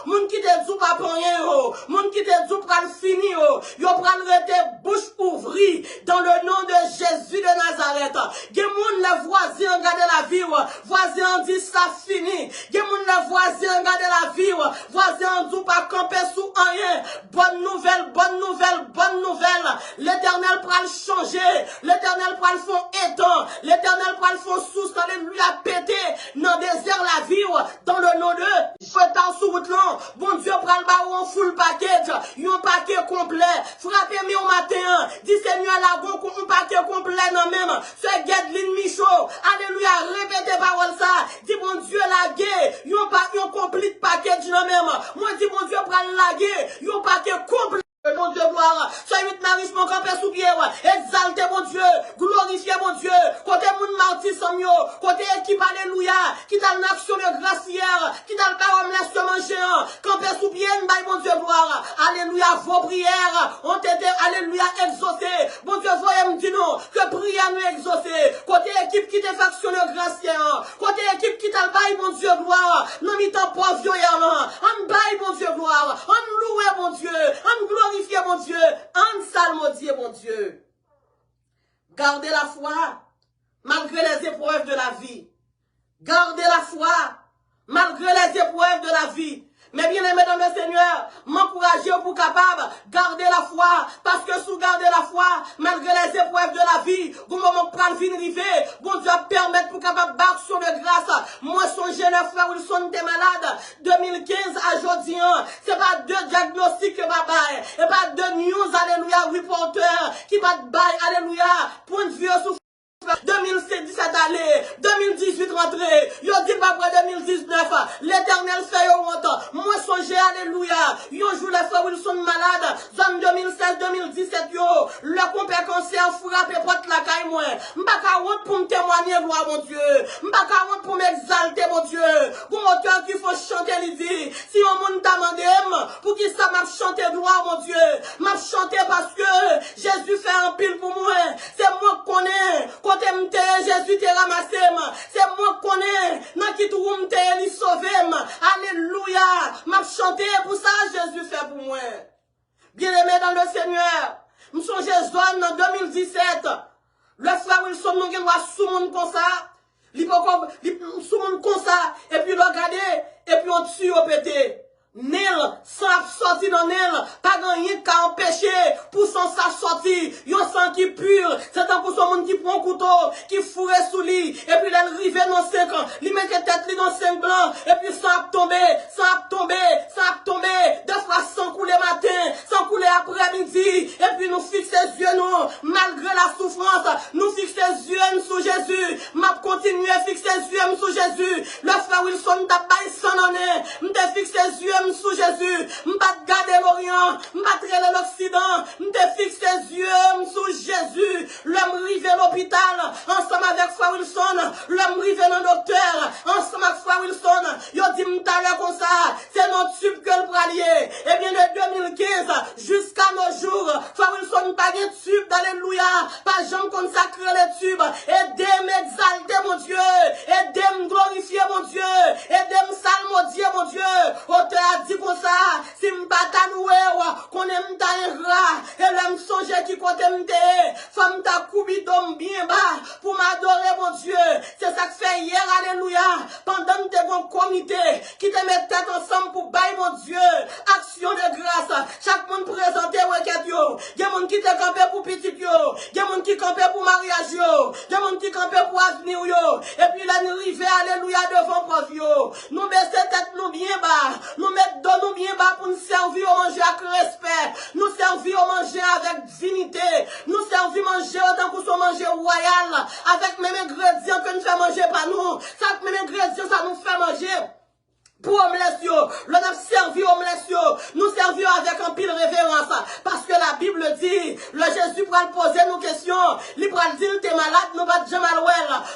moun qui te dit pas prendre, moun qui te dit pas le finir, yo prend le rete bouche ouvrie, dans le nom de Jésus de Nazareth. Gen moun les voisins regarder la vie, voisins dit ça fini. Gen moun les voisins regarder la vie, voisins dit pas camper sous rien. Bonne nouvelle, bonne nouvelle, bonne nouvelle. L'Éternel prend le changer, l'Éternel prend le fond étend, l'Éternel prend le fond sous, lui a pété dans le désert la vie, dans le nom de Jésus sous route là, bon Dieu prend le baron en full package, un paquet complet, frappez-moi au matin, dit Seigneur la go un paquet complet non même, ce guide l'ennemi chaud, alléluia, répétez parole ça, dit bon Dieu la guerre, un complete package non même, moi dit bon Dieu prend la guerre, un paquet complet. Mon Dieu, gloire, soyez Maris, mon campé sous pied, exaltez mon Dieu, glorifiez mon Dieu, côté mon martyr sans mieux, côté équipe, alléluia, qui t'a une action de grâce hier, qui t'a le parole, laisse manger, campé sous pied, mon Dieu, gloire, alléluia, vos prières ont été, alléluia, exaucées, mon Dieu, voyez me dire non, que prière nous exaucée, côté équipe qui t'a fait action de grâce hier, côté équipe qui t'a le bail, mon Dieu, gloire, non, mi t'en pauvre, hier, on bail, mon Dieu, gloire, on loué, mon Dieu, on glorifie, mon Dieu, en salmodier, mon Dieu. Gardez la foi, malgré les épreuves de la vie. Gardez la foi, malgré les épreuves de la vie. Mais bien aimé dans le Seigneur, m'encourager pour capable garder la foi, parce que sous garder la foi, malgré les épreuves de la vie, vous moment prendre le vin rivé, bon Dieu permettre pour capable battre sur le grâce. Moi, son jeune frère Wilson était malade, 2015 à aujourd'hui, c'est pas deux diagnostics que va bailler, et pas deux news, alléluia, reporter, qui va bailler, alléluia, point de vue sous 2017 allé, 2018 rentré, yo dit pas après 2019, l'éternel fait yo honte, moi songez, alléluia, yo joue les frères Wilson malade, zone 2016-2017 yo, le compétencer frappé porte la caille moi, m'baka honte pour me témoigner, gloire mon Dieu, m'baka honte pour m'exalter mon Dieu, pour mon cœur qu'il faut chanter l'idée, si on monde t'a demandé, pour qui ça m'a chanté gloire mon Dieu, m'a chanté parce que Jésus fait un pile pour moi, c'est moi qu'on est, côté m'te, Jésus te ramassé, c'est moi qu'on est, dans qui tout m'te, il sauvé, alléluia, m'a chanté pour ça, Jésus fait pour moi. Bien aimé dans le Seigneur, m'songe zone en 2017, le frère Wilson nous gagne sous monde comme ça, sous monde comme ça, et puis le regarder, et puis on tue au pété. Nil, sans sortir dans Nil, pas rien qu'à empêcher pour son sang sortir, yon sang qui pur, c'est un pour son monde qui prend un couteau, qui fourre sous lit, et puis elle rive dans 5 ans, il met tête dans 5 blancs, et puis ça a tombé, deux fois sans couler matin, sans couler après-midi, et puis nous fixer les yeux nous, malgré la souffrance, nous fixer les yeux sous Jésus, m'a continué à fixer les yeux sous Jésus, le frère Wilson t'a pas sans année, m'a fixé les yeux sous Jésus, m'pas garder l'Orient, m'pas traiter l'Occident, m'pas l'hôpital, ensemble avec Frère Wilson, l'homme rivé dans le docteur, ensemble avec Frère Wilson, yo dit m'tale comme ça, c'est notre tube que le bralier. Et bien de 2015 jusqu'à nos jours, Frère Wilson pas de tube, alléluia, pas jamais consacré les tubes. Aidez-moi exalter mon Dieu, aidez-moi glorifier mon Dieu, aidez-moi salmodier mon Dieu. Auteur a dit comme ça, si m'pata noué, qu'on aime ta ira, et l'homme songe qui compte m'te, femme ta coubidom bien bas, pour m'adorer mon Dieu. C'est ça que fait hier, alléluia, pendant que bon comité, qui te met tête ensemble pour bailler mon Dieu, action de grâce, chaque monde présenté requête yo, il y a monde qui te campé pour petit yo, il y a monde qui campé pour mariage yo, il y a monde qui campé pour avenir yo, et puis là nous arrivons, alléluia, devant prof yo, nous baisser tête nous bien bas, nous mettre dos nous bien bas pour nous servir au manger avec respect, nous servir au manger avec dignité, nous servir manger autant que son manger royal, avec même ingrédients que nous fait manger par nous, ça même ingrédients ça nous fait manger. Pour Omlesio, l'on a servi Omlesio, nous servions avec un pile révérence, parce que la Bible dit, le Jésus pourra poser nos questions, il pourra dire, t'es malade, nous va déjà mal,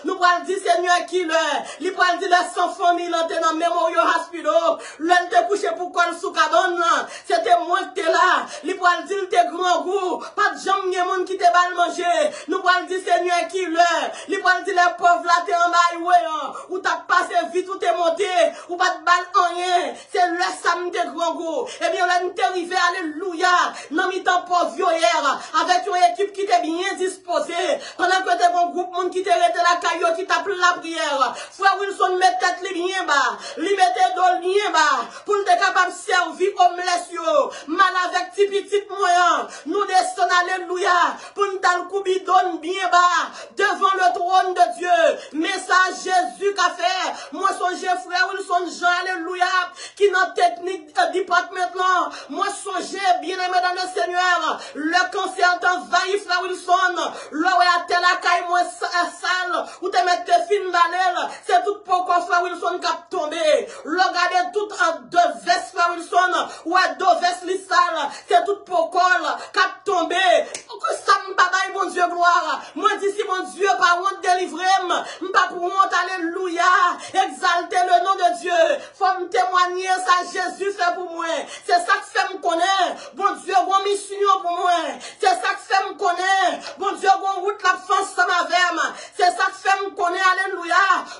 nous pourra dire, Seigneur, qui l'est, il pourra dire, les 100 familles, t'es dans Memorial Hospital, l'on t'es couché pour quoi le sous-cabane, c'était moi qui t'es là, il pourra dire, t'es grand goût, pas de jambes, il y a monde qui t'es mal manger, nous pourra dire, Seigneur, qui l'est, il pourra dire, les pauvres là, t'es en bas, ou t'as passé vite, ou t'es monté, ou pas de rien, c'est le samedi de grand goût. Eh bien, on est arrivé, alléluia, dans mi-temps pauvre hier, avec une équipe qui était bien disposée, pendant que t'es un groupe monde qui t'est resté la caillou, qui t'a pris la prière. Frère Wilson met tête les bien bas, li mette dos bien bas, pour être capable de servir homeless, mal avec petit moyen, nous descendons, alléluia, pour nous dans le coubidon bien bas, devant le trône de Dieu. Message Jésus qu'a fait, moi songe frère Wilson Jean, alléluia, qui dans technique département là, moi songe bien aimé dans le Seigneur, le cancer t'envahit frère Wilson, là où à telle caille moi sale, où te mettre tes fines balles, c'est tout pourquoi frère Wilson cap tombé, regardez tout en deux vestes frère Wilson, ou à deux vestes les sales, c'est tout pourquoi cap tombé, que ça m'babaye mon Dieu gloire, moi d'ici mon Dieu par honte délivrer, m'pas pour honte, alléluia, exalter le nom de Dieu, faut me témoigner ça Jésus fait pour moi, c'est ça que fait me connaître, bon Dieu bon mission pour moi, c'est ça que fait me connaître, bon Dieu bon route la fin ça m'avait, c'est ça que fait me connaître, alléluia,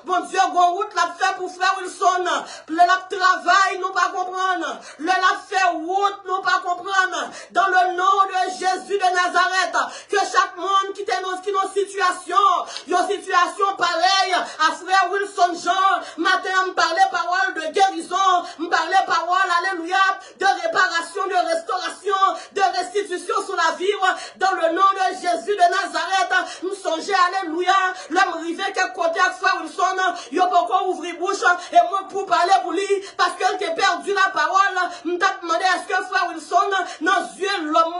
bon Dieu bon route la fait pour frère Wilson, le la travail nous pas comprendre, le la fait route nous pas comprendre, dans le nom de Jésus de Nazareth, que chaque monde qui est dans une situation pareille à frère Wilson Jean, matin me parlait parole de guérison, me parlait parole, alléluia, de réparation, de restauration, de restitution sur la vie, dans le nom de Jésus de Nazareth, nous songeons, alléluia, l'homme rivé quel côté à frère Wilson, il n'y a pas encore ouvrir bouche, et moi pour parler pour lui, parce qu'elle t'a perdu la parole, me t'a demandé est-ce que frère Wilson, dans yeux l'homme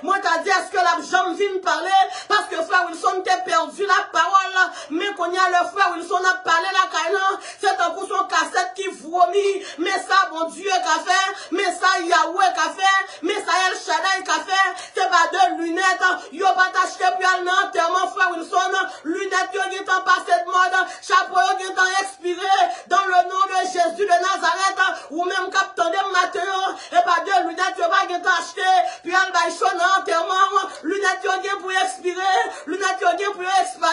moi t'as dit est-ce que la jambe vient parler, parce que frère Wilson t'a perdu la parole, mais qu'on y a le frère Wilson a parlé la caïna, c'est un coup son cassette qui vomit, mais ça bon Dieu qu'a fait, mais ça Yahweh qu'a fait, mais ça El Shaddai qu'a fait, c'est pas de lunettes, yo pas t'acheter puis al nan enterrement frère Wilson, lunettes yo qui t'en passé de mode, chapeau yo qui t'en expiré, dans le nom de Jésus de Nazareth, ou même captain de matin, et pas de lunettes yo pas qui t'en acheté, puis al bail chaud dans enterrement, lunettes yo qui pour expirer, lunettes yo qui pour expirer,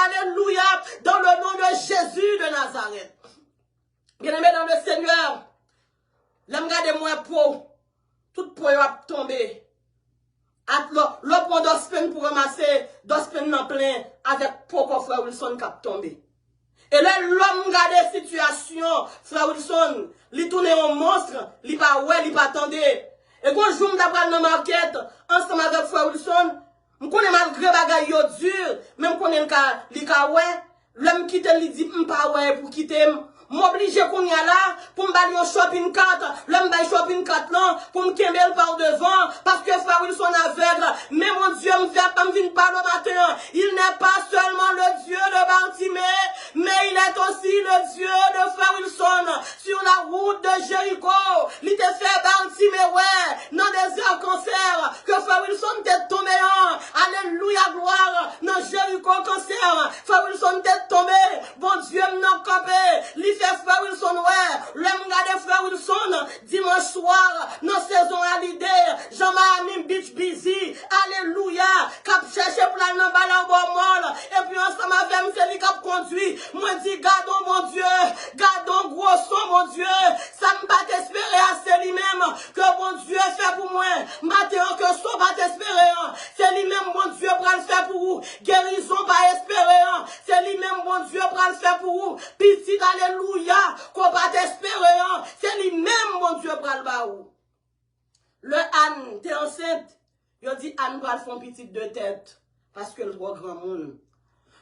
alléluia, dans le nom de Jésus de Nazareth. Bien-aimé dans le Seigneur, l'homme garde moi pour, tout pour va tomber. Le prend 2 semaines pour ramasser, 2 semaines en plein, avec pourquoi frère Wilson qui a tombé. Et là, l'homme garde situation, frère Wilson, il tourne un monstre, il pas ouais, il pas attendé. Et quand je me d'après dans ma market, ensemble avec frère Wilson, je connais malgré bagaille yo dur, même connais le cas ouais, l'homme quitte lui dit pas ouais pour quitter m'oblige qu'on y a là pour me bailler un shopping cart, l'homme baille shopping cart là pour me kembel par devant parce que frère Wilson aveugle, mais mon Dieu me fait pas me venir par le matin, il n'est pas seulement le Dieu de Bartimée, mais il est aussi le Dieu de frère Wilson sur la route de Jéricho, il te fait Bartimée ouais, dans des heures cancer que frère Wilson t'est tombé en, alléluia gloire, qu'on cancer, frère Wilson tête tombée, bon Dieu m'en campé, li fait frère Wilson ouais, l'homme regarde frère Wilson, dimanche soir, dans saison à l'idée, Jean-Marie Beach Busy, alléluia, cap chercher pour la nan balan bon molle, et puis ensemble avec moi, c'est lui qui conduit, moi dit, gardons mon Dieu, gardons gros son mon Dieu, ça me pas t'espérer assez lui-même, que mon Dieu fait pour moi, maintenant que son pas t'espérer, c'est lui-même mon Dieu pour le faire pour vous, guérison pas espérer, c'est lui-même mon Dieu pour le faire pour vous, petit alléluia, qu'on pas t'espérer, c'est lui-même mon Dieu pour le faire vous. Le Anne, t'es enceinte, il dit Anne va le faire petite de tête, parce que le trop grand monde.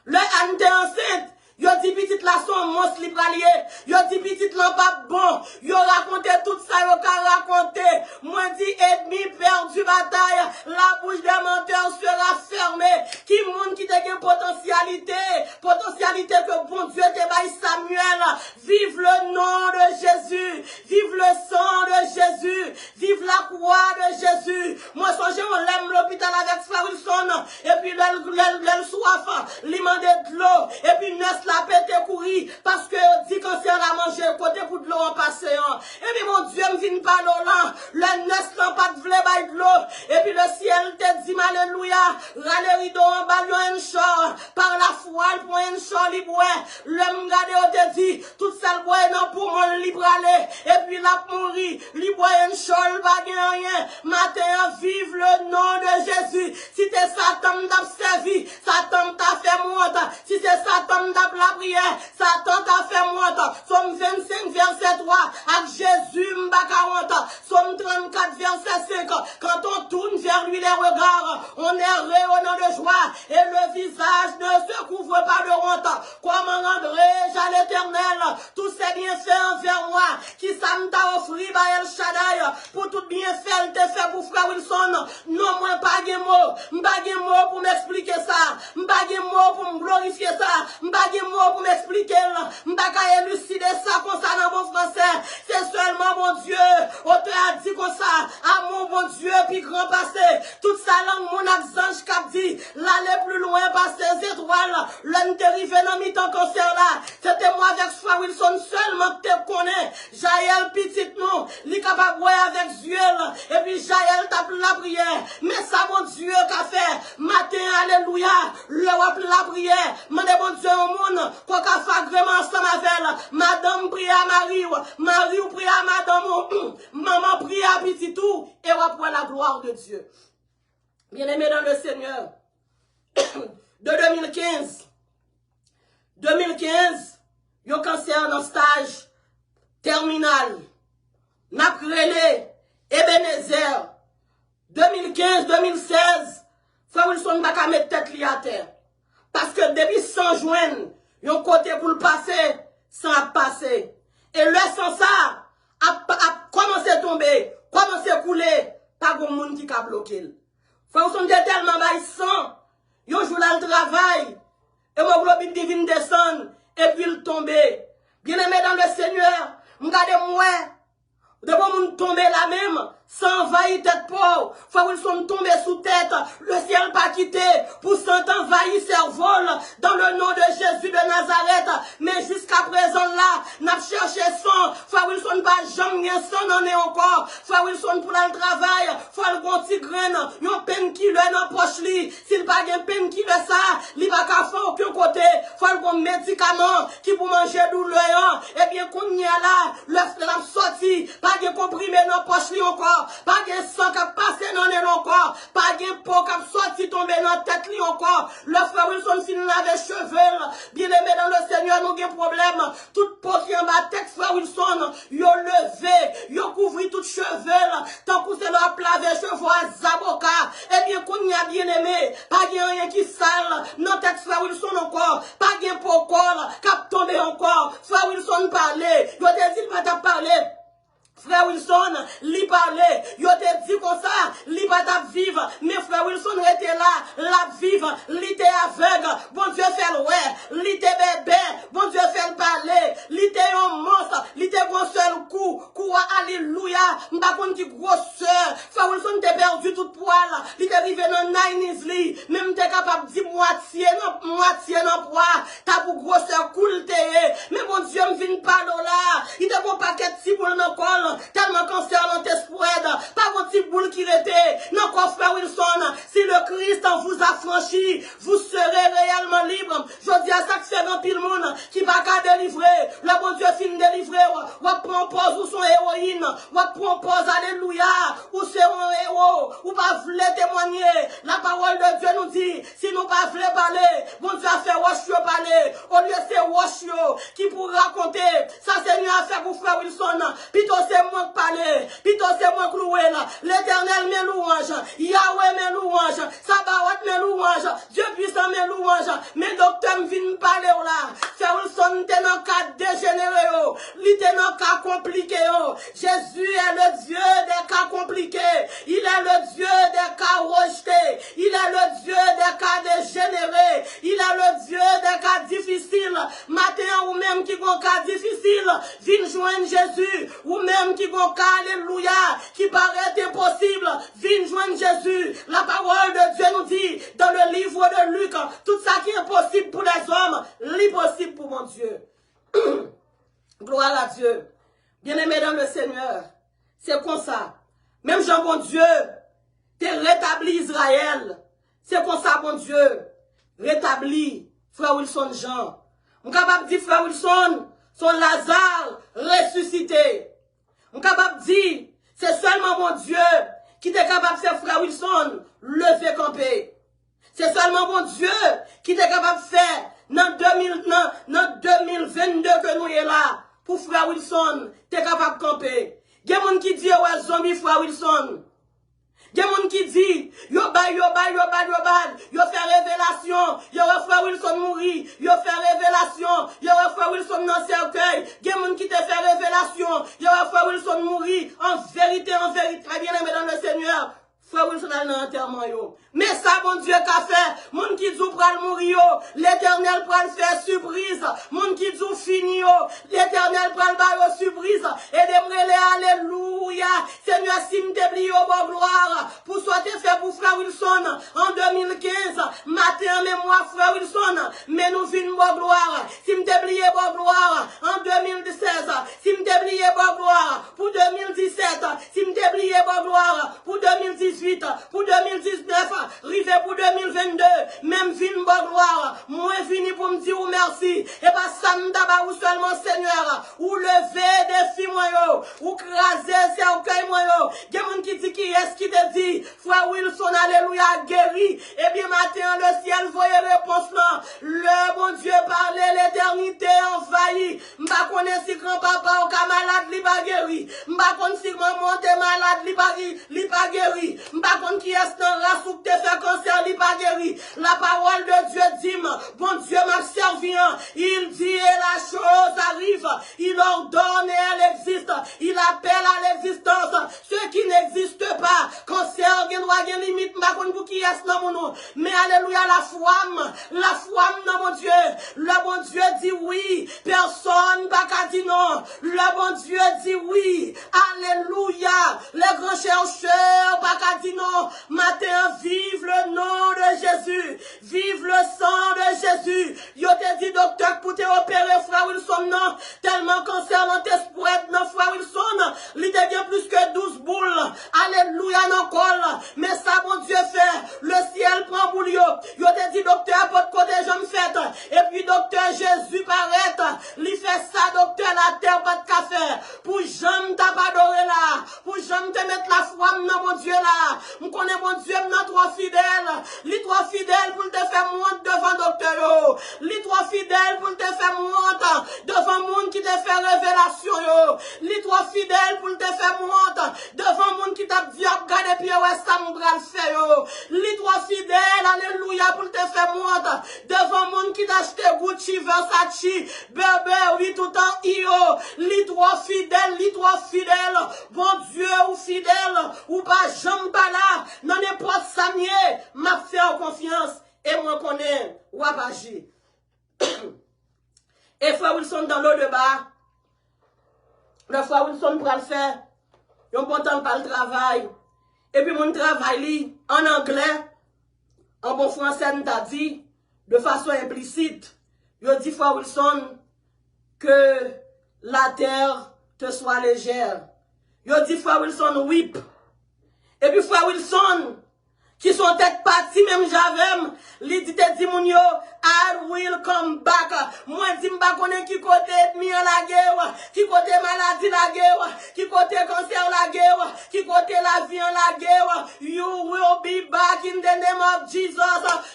Le Anne, t'es enceinte, yo dit petite la son monstre libralier, yo dit petite la pas bon, yo raconté tout ça, yo ka raconté, moi dit ennemi perdu bataille, la bouche des menteurs sera fermée, qui monde qui te gagne potentialité que bon Dieu te baille Samuel, vive le nom de Jésus, vive le sang de Jésus, vive la croix de Jésus, moi songez on l'aime l'hôpital avec frère Wilson, et puis l'elle soif, lui mandait de l'eau, et puis la pété courir parce que dit qu'on s'est la manger côté pour de l'eau en passé. Et puis mon Dieu me vient pas l'eau là, le nest là pas de vle bail de l'eau. Et puis le ciel te dit alléluia, râle rideau en bas un char, par la foi pour un char libre. Le m'gade on te dit, tout ça le bois non pour mon libre aller. Et puis la mourir, libre un char pas rien. Matin vive le nom de Jésus. Si t'es Satan t'a servi, Satan t'a fait monte. Si c'est Satan t'a la prière, Satan t'a fait monte. Somme 25 verset 3, avec Jésus m'ba 40. Somme 34 verset 5, quand on tourne vers lui les regards, on est rayonnant de joie et le visage ne se couvre pas de honte. Comment rendrai-je à l'Éternel tous ces bienfaits envers moi qui ça t'a offert par El Shaddai pour tout bienfait te fait pour frère Wilson. Non, moi pas de mots pour m'expliquer ça, pas de mots pour me glorifier ça, pas de mots pour m'expliquer, pas élucider ça comme ça dans mon français. C'est seulement mon Dieu, auteur a dit comme ça, à mon bon Dieu, puis grand passé, toute sa langue, mon accent, cap dit, l'aller plus loin par ces étoiles, l'un dérivé dans mi-temps concert là, c'était moi avec Frère Wilson seulement que te connais, Jaël petit non, li capable avec Zuel, et puis Jaël tape la prière, mais ça mon Dieu qu'a fait, matin, alléluia, le wap la prière, mande bon Dieu au monde, qu'on qu'a fait vraiment ensemble avec madame prie à Marie ou prie à madame, maman prie à petit tout, et on pour la gloire de Dieu. Bien-aimés dans le Seigneur, de 2015, yo cancer dans stage terminal, n'a prélé, Ebenezer, 2015-2016, Frère Wilson n'a pas mettre tête li à terre. Parce que depuis 100 juin, yon côté pour le passer, sans passer. Et le sans ça, a commencé à tomber, commencé à couler, pas de monde qui a bloqué. Frère Wilson était tellement baissant, yon joue là le travail, hémoglobine divine descend, et puis il tombe. Bien aimé dans le Seigneur, regardez moi, de bon tomber là même, sans envahir tête pauvre, Frère Wilson tombé sous tête, le ciel pas quitté, pour s'entendre envahir cerveau, dans le nom de Jésus de Nazareth, mais jusqu'à présent là, n'a cherché son, Frère Wilson pas jamais son en est encore, Frère Wilson pour le travail, faut le bon petit graine, yon peine qui le dans poche li, s'il pas gen peine qui le ça, li pas qu'à faire aucun côté, faut le bon médicament, qui pour manger douleur, et bien qu'on y a là, le l'a sorti, pas gen comprimé dans poche li encore, pas de sang qui a passé dans les encore, pas de peau qui a sorti tombé dans la tête li encore, le frère Wilson fin lave cheveux, bien aimé dans le Seigneur, nous avons problème, toute peau qui en bas tête frère Wilson, yo levé, yo couvri toute cheveux, tant que c'est leur laver cheveux à Zaboka, et bien qu'on y a bien aimé, pas de rien qui sale, non tête frère Wilson encore, pas de peau corps, qui a tombé encore, frère Wilson parlait, yo te dit pas t'a parlé. Frère Wilson, li parlait, yo te dit comme ça, li pas t'a vivre, mais frère Wilson était là, la vivre, li te aveugle, bon Dieu fait le ouais, li te bébé, bon Dieu fait le parler, il était un monstre, il était un seul coup, alléluia, m'pa kon di grosseur, Frère Wilson t'es perdu tout poil, il était arrivé dans 9 même t'es capable de dire moitié non poids, t'as pour grosseur cool mais bon Dieu me vient pas là, il te bon paquet de petits boules dans le col, tellement cancer dans tes spread, pas bon petit boule qui était, non quoi Frère Wilson, si le Christ vous a franchi, vous serez réellement libre, je dis à ça que c'est dans pile monde, qui va qu'à délivrer, le bon Dieu finit délivrer, ou prend pause ou son héroïne, ou prend pause, alléluia, ou c'est un héros, ou pas voulez témoigner, la parole de Dieu nous dit, si nous pas voulons parler, bon Dieu a fait wash parler, au lieu c'est wash qui pour raconter, ça c'est mieux à faire pour Frère Wilson, plutôt c'est moi qui parler, plutôt c'est moi qui louer là, l'éternel mes louanges, Yahweh mes louanges, Sabaoth mes louanges, Dieu puissant mes louanges, mes docteurs me viennent parler là, Frère Wilson t'es dans le cas dégénéré, il t'es dans le cas compliqué, Jésus est le Dieu des cas compliqués, il est le Dieu des cas rejetés, il est le Dieu des cas dégénérés, il est le Dieu des cas difficiles, matin ou même qui ont cas difficile, viens joindre Jésus, ou même qui ont cas, alléluia, qui paraît impossible, viens joindre Jésus, la parole de Dieu nous dit, dans le livre de Luc, tout ça qui est impossible pour les hommes, l'impossible pour mon Dieu. Gloire à Dieu. Bien-aimés dans le Seigneur, c'est comme ça. Même Jean, bon Dieu, t'es rétabli Israël. C'est comme ça, bon Dieu, rétabli Frère Wilson Jean. On est capable de dire, Frère Wilson, son Lazare ressuscité. On est capable de dire, c'est seulement mon Dieu qui est capable de faire Frère Wilson lever camper. C'est seulement mon Dieu qui est capable de faire dans 2022 que nous sommes là. Pour Frère Wilson, tu es capable de camper. Il y a des gens qui disent, ouais, zombie Frère Wilson. Il y a des gens qui disent, yo fait révélation, yo Frère Wilson mourir, yo fait révélation, yo Frère Wilson dans cercueil. Il y a des gens qui te fait révélation, yo Frère Wilson mourir. En vérité, très bien aimé dans le Seigneur. Frère Wilson a un enterrement yo. Mais ça, mon Dieu, qu'a fait, mon qui dit pral mourir yo, l'éternel pral faire surprise, mon qui dit fini yo, l'éternel pral ba yo surprise, et d'aimer les alléluia, Seigneur, si m'te pli yo, bon gloire, pour soit fait pour Frère Wilson, en 2015, matin, mémoire, Frère Wilson, mais nous vîmes bon gloire, si m'te pli bon gloire, en 2016, si m'te pli bon gloire, pour 2017, si m'te pli bon gloire, pour 2018, pour 2019, rivé pour 2022, même vin bon gloire, moi fini pour me dire merci, et pas ça m'daba ou seulement Seigneur, ou lever des filles moi yo, ou craser cercueil moi yo, il y a des gens qui dit qui est-ce qui te dit, Frère Wilson, alléluia, guéri, et bien matin le ciel voyait réponse là, le bon Dieu parlait, l'éternité envahie, m'pa connaît si grand-papa ou ka malade, li pas guéri, m'pa connaît si maman t'es malade, li pas guéri, m'pa connaît qui est dans race ou te fait cancer, li pas guéri, la parole de Dieu dit, bon Dieu m'a servi, il dit et la chose arrive, il ordonne et elle existe, il appelle à l'existence, ceux qui n'existent pas, cancer, gen droit, gen limite, m'pa connaît pour qui est dans mon nom, mais alléluia, la foi dans mon Dieu, le bon Dieu dit oui, personne pas qu'à dire non, le bon Dieu dit oui, alléluia, les grands chercheurs pas qu'à dire non, matin vive le nom de Jésus, vive le sang de Jésus, yo te dit docteur pour te opérer Frère Wilson non, tellement cancer dans tes spread non Frère Wilson, il te dit plus que 12 boules, alléluia non col, mais ça bon Dieu fait, le ciel prend boule yo te dit docteur pour côté j'en fait, et puis docteur Jésus paraît, il fait ça docteur la terre pas de café, pour j'aime t'a pas adoré là, pour j'aime te mettre la foi dans mon Dieu là, on connaît mon Dieu non trop fidèle, li trop fidèle pour te faire monter devant docteur yo, li trop fidèle pour te faire monter devant monde qui te fait révélation yo, li trop fidèle pour te faire monter devant monde qui t'a dit regarder puis ouais ça m'bral fait yo, li trop fidèle alléluia pour te faire monter devant monde qui t'a acheté Gucci Versace bébé oui tout en io, li trop fidèle, bon Dieu ou fidèle ou pas jamais pas là, non n'importe ça mieux, m'a fait confiance et moi connais ou agir. Et Et frère Wilson dans l'eau de bas. Le frère Wilson pour le faire. Yon bon temps par le travail. Et puis mon travail en anglais, en bon français, on t'a dit, de façon implicite. Yo dit frère Wilson que la terre te soit légère. Yo dit frère Wilson whip. Et puis frère Wilson qui sont tête partie même j'avais li dit te dit moun yo I will come back. Moi dis m'pa connait qui côté ennemi la guerre, qui côté maladie la guerre, qui côté cancer la guerre, qui côté la vie en la guerre. You will be back in the name of Jesus.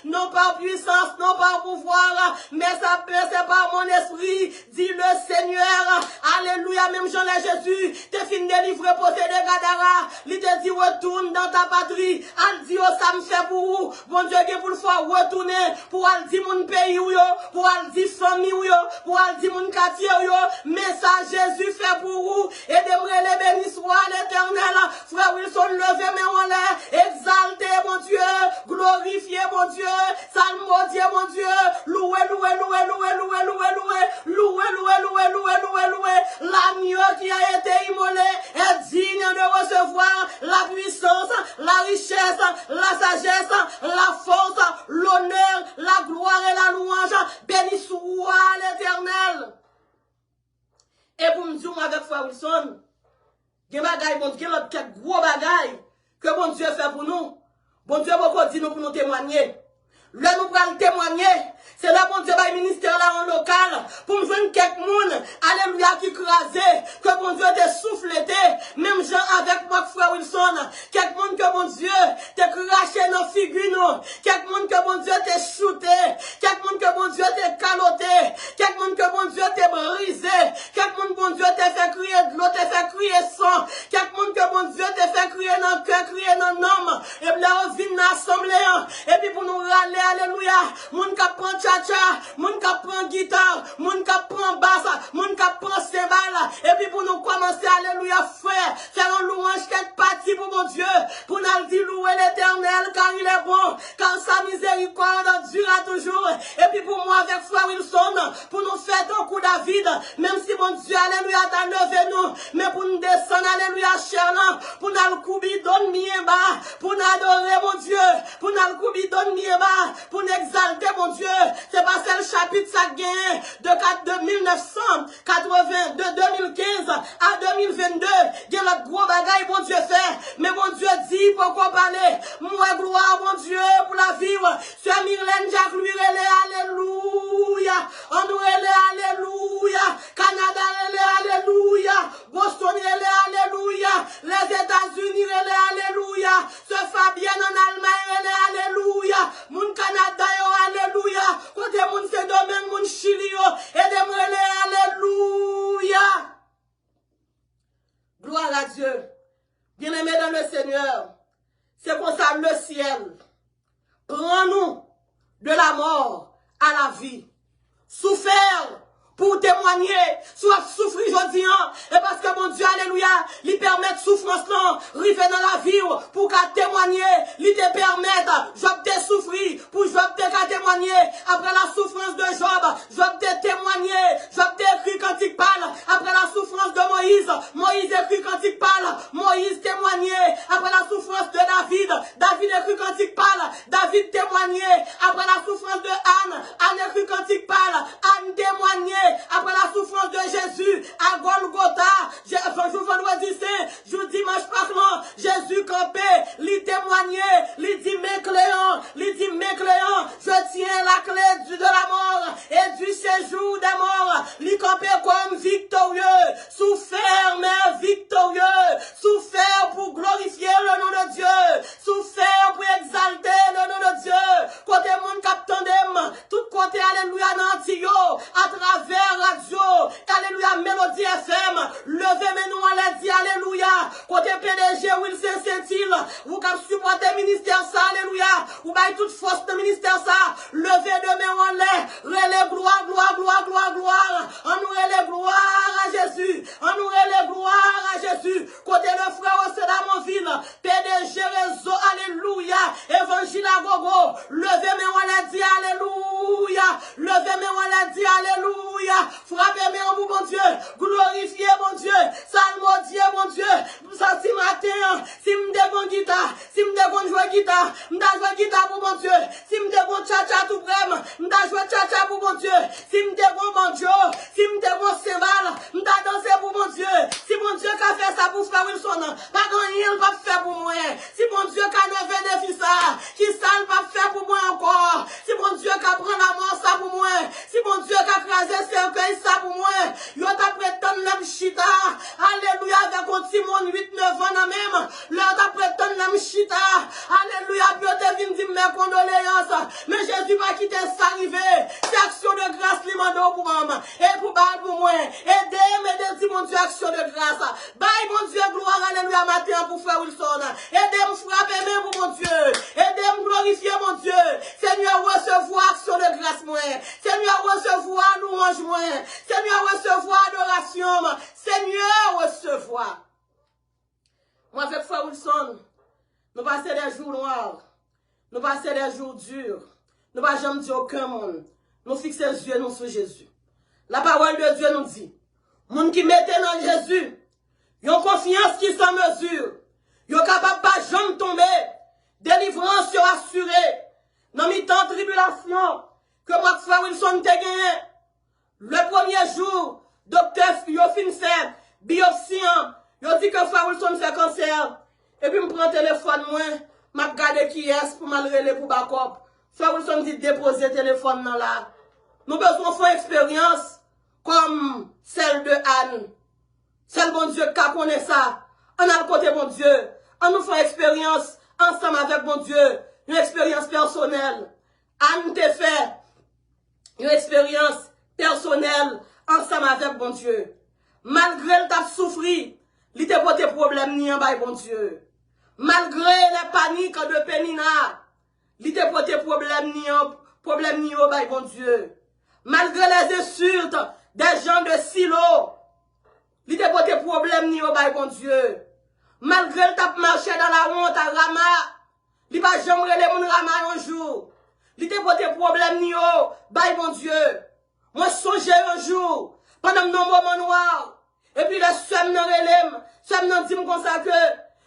Non par puissance, non par pouvoir, mais ça c'est par mon esprit, dit le Seigneur. Alléluia, même Jean le Jésus, t'es fin délivré possédé Gadara, li te dit retourne dans ta patrie. Al dit ça me fait pour vous. Bon Dieu, que vous le faire retourner pour aller dire mon pays, pour aller dire famille, pour aller dire mon quartier. Mais ça, Jésus fait pour vous. Et d'aimer les bénis soit l'éternel. Frère Wilson, levez mes en l'air. Exaltez mon Dieu. Glorifiez mon Dieu. Salmodiez mon Dieu. Louez, louez, louez, louez, louez, louez, louez. Louez, louez, louez, louez, louez, louez. L'agneau qui a été immolé est digne de recevoir la puissance, la richesse, la sagesse, la force, l'honneur, la gloire et la louange. Béni soit l'Éternel. Et pour me dire avec frère Wilson, il y a quelques gros bagailles que bon Dieu fait pour nous. Bon Dieu beaucoup dit nous pour nous témoigner. Là nous prenons témoigner. C'est là bon Dieu va ministère là en local pour me joindre quelques monde, alléluia, qui crasé, que bon Dieu te souffleté, même gens avec moi, frère Wilson, quelques monde que bon Dieu te craché dans figure nous, quelques monde que bon Dieu te shooté, quelques monde que bon Dieu te caloté, quelques monde que bon Dieu te brisé, quelques monde bon Dieu te fait crier de l'eau, te fait crier sang, quelques monde que bon Dieu te fait crier dans le cœur, crier dans l'homme, et puis là on vient dans l'assemblée, et puis pour nous râler, alléluia, moun qui prend cha-cha, moun qui prend guitare, moun qui prend basse, moun qui prend cymbale, et puis pour nous commencer, alléluia, faire un louange quelque partie pour mon Dieu, pour nous dire louer l'Éternel car il est bon, car sa miséricorde durera toujours, et puis pour moi avec frère Wilson, pour nous faire ton coup David, même si mon Dieu, alléluia, t'a levé nous, mais pour nous descendre, alléluia, cher, pour nous couper, donne mien bas, pour nous adorer mon Dieu, pour nous couper, donne mien bas, pour nous exalter mon Dieu. C'est pas le chapitre ça gagne de 1980, de 2015 à 2022. Il y a notre gros bagaille, bon Dieu fait. Mais mon Dieu dit, pourquoi parler? Moi, gloire, mon Dieu, pour la vivre. Sur Myrlène, Jacques, lui, alléluia. On nous, alléluia. Canada, alléluia. Boston, alléluia. Les États-Unis, alléluia. Ce Fabien en Allemagne, alléluia. Mon Canada, alléluia. Côté mon c'est domaine, mon Chili, et de alléluia. Gloire à Dieu. Bien-aimés dans le Seigneur, c'est pour ça le ciel prend nous de la mort à la vie. Souffert pour témoigner, soit souffrir aujourd'hui, et parce que mon Dieu, alléluia, lui permet de souffrance là, arriver dans la vie, pour qu'à témoigner, lui te permettre, Job te souffrir, pour Job te témoigner, après la souffrance de Job, Job te témoigner, Job te écrit quand il parle, après la souffrance de Moïse, Moïse écrit quand il parle, Moïse témoigner, après la souffrance de David, David écrit quand il parle, David témoigner, après la souffrance de Anne, Anne écrit quand il parle, Anne témoigner, après la souffrance de Jésus à Golgotha, vendredi saint, jour dimanche parlant, Jésus campé, lui témoigner, lui dit mes cléants, je tiens la clé de la mort et du séjour des morts, lui campé comme victorieux, souffert mais victorieux, souffert pour glorifier le nom de Dieu, souffert pour exalter le nom de Dieu, côté mon capitaine, tout côté alléluia Nantio, à travers radio, alléluia, Mélodie FM, levez-nous à la dit, alléluia, côté PDG Wilson Saint-Il, vous qui supportez le ministère ça, alléluia, vous avez toute force de ministère ça, levez demain en l'air, relève gloire, gloire, gloire, gloire, gloire, on nous relève gloire à Jésus, on nous relève gloire à Jésus, côté le frère au Sédamonville, PDG réseau, alléluia, évangile Gila Gogo, levez mes maladies, alléluia. Levez mes maladies, alléluia. Frappez mes en mon Dieu. Glorifiez mon Dieu. Salmodiez mon Dieu. Ça, si matin, si me devons guitare, si me devons jouer guitare, m'da jouer guitare pour mon Dieu. Si me devons tcha-tcha tout vraiment, m'da jouer tcha-tcha pour mon Dieu. Si me devons banjo, si me devons cymbale, m'da danser pour mon Dieu. Si mon Dieu qu'a fait ça pour faire Wilson, pas grand il va faire pour moi. Si mon Dieu qu'a levé des fils ça, qui ça il va faire pour moi encore. Si mon Dieu qu'a pris la mort ça pour moi. Si mon Dieu qu'a crasé cercueil ça pour moi. Yo t'a prétendre l'âme chita. Alléluia avec un Timon 8-9 ans dans même. Là t'a prétendre l'âme chita. Alléluia, Dieu te vient dire mes condoléances. Mais Jésus va quitter ça arrivé. C'est action de grâce li mando pour maman. Et pour moi. Aidez mon Dieu action de grâce. Bye mon Dieu gloire alléluia matin pour faire Wilson. Aidez-moi frapper même pour mon Dieu. Aidez-moi glorifier mon Dieu. Seigneur recevoir action de grâce moi. Seigneur recevoir louange moi. Seigneur recevoir adoration. Seigneur recevoir. Moi avec frère Wilson, nous passons des jours noirs. Nous passons des jours durs. Nous ne pouvons jamais dire aucun monde. Nous fixons les yeux nous sur Jésus. La parole de Dieu nous dit, monde qui mettent dans Jésus, ils ont confiance qui sans mesure. Ils sont capables de pas jamais tomber. Délivrance est assurée. Dans mes temps de tribulation, que moi, frère Wilson, t'ai gagné. Le premier jour, docteur, il a fait biopsie. Il a dit que frère Wilson fait cancer. Et puis, je prends le téléphone, moi, je regarde qui est pour m'aller pour backup. Frère Wilson dit déposer le téléphone dans là. Nous besoin faire expérience comme celle de Anne. Celle bon Dieu qui connaît ça. On a le côté bon Dieu. On nous fait expérience ensemble avec bon Dieu. Une expérience personnelle. Anne te fait une expérience personnelle ensemble avec bon Dieu. Malgré le t'a souffri, il te pas de problème ni en bas bon Dieu. Malgré les paniques de Pénina, il te pas de problème ni en bas bon Dieu. Malgré les insultes des gens de Silo, il te pas de problème ni en bas bon Dieu. Malgré le t'a marché dans la honte à Rama, il va jamais les moun Rama un jour. Il te pas de problème ni en bas bon Dieu. Moi songeais un jour pendant nos moments noirs. Et puis le somme nan relèm, somme nan dit comme ça que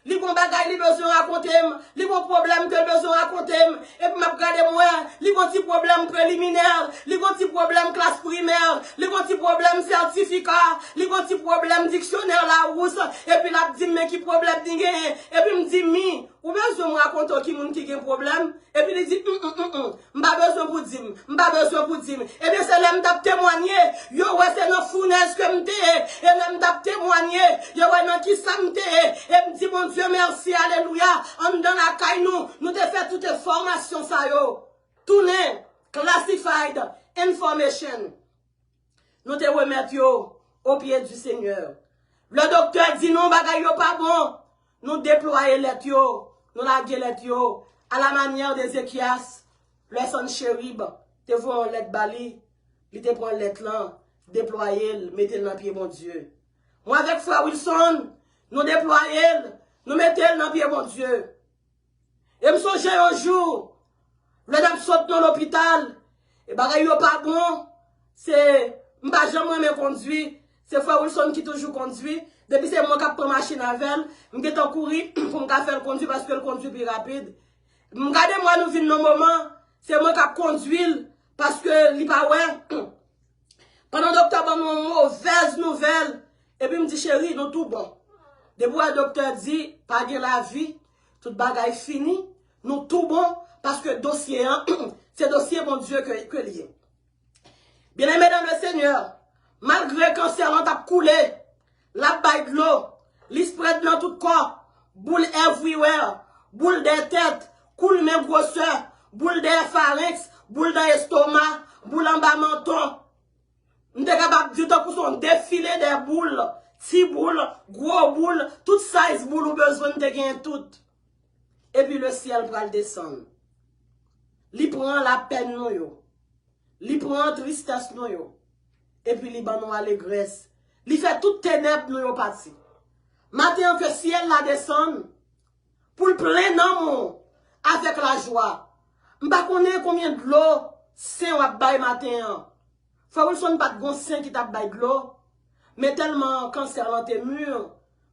li bon bagay li besoin raconter, li bon problème que besoin raconter, et puis m'a regardé moi, li bon petit problème préliminaire, li bon petit problème classe primaire, li bon petit problème certificat, li bon petit problème dictionnaire la rousse, et puis la dit mais qui problème dingue, et puis me dit mi, ou besoin me raconter qui moun qui gen problème, et puis il dit m'pa besoin pour dire, m'pa besoin pour dire, et bien c'est là m't'a témoigner, yo ouais c'est dans fournaise que m'te, et là m't'a témoigner, yo ouais dans qui ça m'te, et me dit mon Dieu merci alléluia, on dans la caille nous te fait toute formation ça yo, tourner classified information, nous te remettre yo au pied du Seigneur. Le docteur dit non bagay yo pas bon, nous déployer les yo, nous laguer les yo, à la manière d'Ézéchias, le son chérib, te voit en lettre bali, il te prend lettre là, déployer, mettez dans pied mon Dieu. Moi avec frère Wilson, nous déployer, nous mettons dans pied mon Dieu. Et me songe un jour, le dame saute dans l'hôpital, et bagay yo pas bon, c'est, m'pas jamais me conduit, c'est frère Wilson qui toujours conduit. Depuis c'est moi qui prends machine avec elle, je vais courir pour me faire le conduire parce que le conduit plus rapide. Regardez moi nous vivons nos moments, c'est moi qui conduis parce que il pas ouais. Pendant le docteur m'a une mauvaise nouvelle et puis me dit chérie, nous tout bon. Depuis le docteur dit pas de la vie, toute bagaille fini, nous tout bon parce que dossier c'est dossier mon Dieu que lié. Bien aimé dans le Seigneur, malgré le cancer on t'a coulé, la baille de l'eau, l'esprit dans tout corps, boule everywhere, boule de tête, coule même grosseur, boule de pharynx, boule dans l'estomac, boule en bas menton. Nous sommes capables de dire que son défilé des boules, petits boules, gros boules, toute size boule ou besoin de gagner tout. Et puis le ciel va le descendre. Il prend la peine nous yo. Il prend la tristesse nous yo. Et puis il prend l'allégresse. Il fait toute ténèbres nous yo parti. Maintenant que ciel la descend, pour le plein amour, avec la la joie. M'pa connaît combien de l'eau saint ou bay matin. Frère Wilson pas de gon saint qui t'a bay de l'eau. Mais tellement cancer dans tes murs,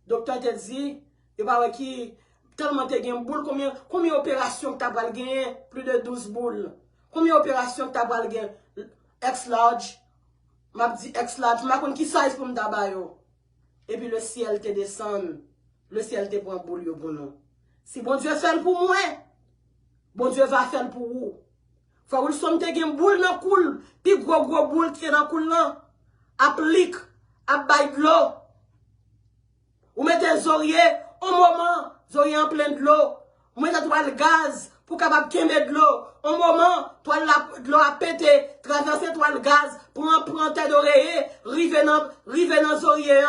docteur te dit, et bah qui tellement te gen boule combien opérations que t'as pas gagné, plus de 12 boules. Combien opérations que t'as pas gagné, X large. M'a dit X large, m'a connait qui size pour m'ta yo. Et puis le ciel te descend. Le ciel te prend boule yo pour nous. Si bon Dieu fait pour moi, bon Dieu va faire pour vous. Faut que somme te gen boule dans coule, puis gros boule qui est dans coule là. Applique, à bail de l'eau. Ou mettez zorier au moment, zorier en plein de l'eau. Ou mettez toile gaz pour capable quemer de l'eau. Au moment, toile de l'eau a pété, traverser toile gaz pour en prendre tête d'oreiller, rive dans zorier.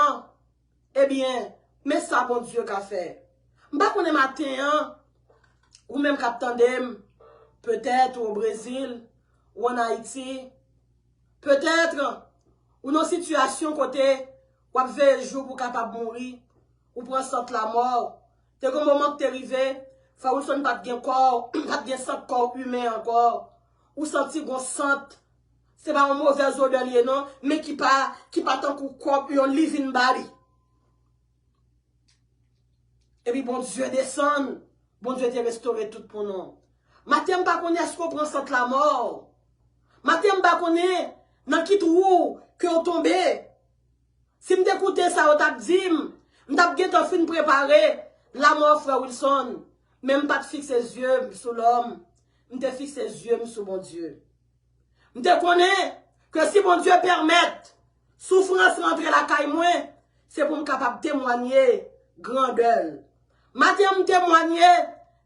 Eh bien, mais ça bon Dieu qu'a fait. M'pa connait matin ou même captandem peut-être au Brésil ou en Haïti, peut-être ou dans situation côté ou a fait jour pour capable mourir ou pour sortir la mort. C'est comme moment que t'es arrivé, faut Wilson pas de corps, pas de sang corps humain encore ou sentir gon sente. C'est pas un mauvais odeur non, mais qui pas tant que corps un living body. Et puis bon Dieu descend, bon Dieu te restauré tout pour nous. Matin pas connaît est-ce qu'on prend sans la mort. Matin pas connaît dans qui trou que on tombé. Si me d'écouter ça on t'a dit, m't'a gêté fin préparer la mort frère Wilson, même pas de fixer les yeux sur l'homme, m'te fixer les yeux sur bon Dieu. M'te connaît que si bon Dieu permette souffrance rentrer la caille moi, c'est pour me capable témoigner grandeur. Matin me témoigner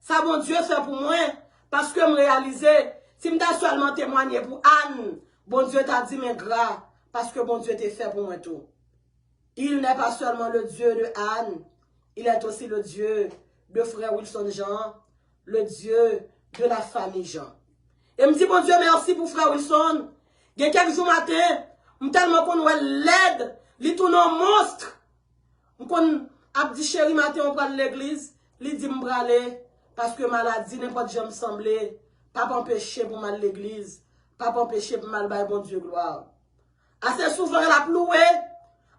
ça bon Dieu fait pour moi parce que me réaliser si me seulement témoigner pour Anne, bon Dieu t'a dit mais gras parce que bon Dieu t'a fait pour moi tout. Il n'est pas seulement le Dieu de Anne, il est aussi le Dieu de frère Wilson Jean, le Dieu de la famille Jean. Et me dit bon Dieu merci pour frère Wilson. Il y a quelques jours matin, me tellement qu'on ouais l'aide, li tout non monstre. M'kon a dit chéri matin on prend l'église, li dit m'braler parce que maladie n'importe jamais semblé, pas empêcher pour mal l'église, pas empêcher pour mal bon Dieu gloire. Assez souvent la ploué,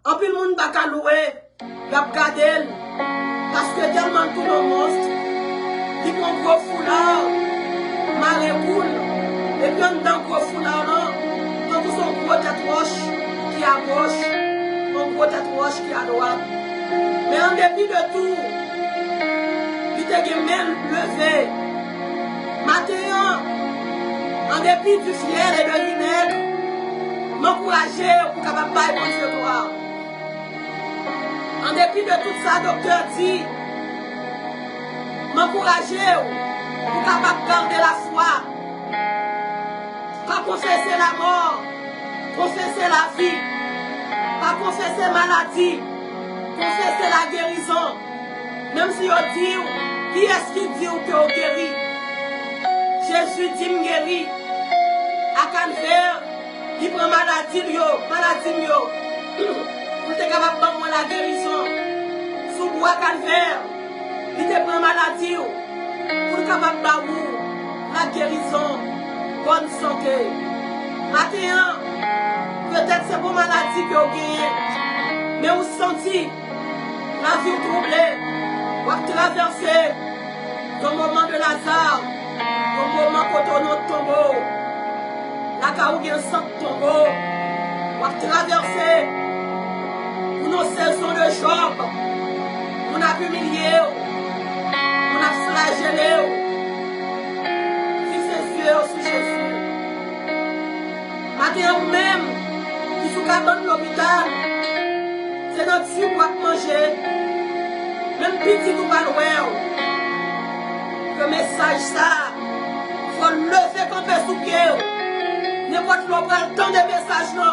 en plus le monde pas qu'à louer, la garder parce que tellement tout le monstre, il prend gros foulard, marée boule, et puis on dans gros foulard là, on vous son gros tête roche qui est à gauche, un gros tête roche qui est à droite. Mais en dépit de tout, il était même levé. Matin, en dépit du fiel et de vinaigre, m'encourager pour capable pas bon Dieu gloire. En dépit de tout ça, docteur dit, m'encourager pour capable garder la foi. Pas confesser la mort, confesser la vie. Pas confesser maladie. Confesser la guérison. Même si on dit, qui est-ce qui dit que on guérit? Jésus dit me guérit. À Calvaire, il prend maladie yo. Pour être capable de prendre la guérison. Sous bois Calvaire, il te prend maladie yo. Pour être capable de la guérison. Bonne santé. Matin, peut-être c'est pour maladie que vous gagnez. Mais vous sentez la vie troublée, vous traversez le moment de Lazare, le moment quand on est tombeau, la caou vient sans tombeau, vous traversez pour nos saisons de Job, on a humilié, on a flagellé, fixez les yeux sur Jésus. Maintenant même, qui sont capables de l'hôpital, c'est notre fille pour manger. Même petit ou pas loin. Le message ça, il faut lever comme un sous-pied. N'importe qui prend le temps de message là.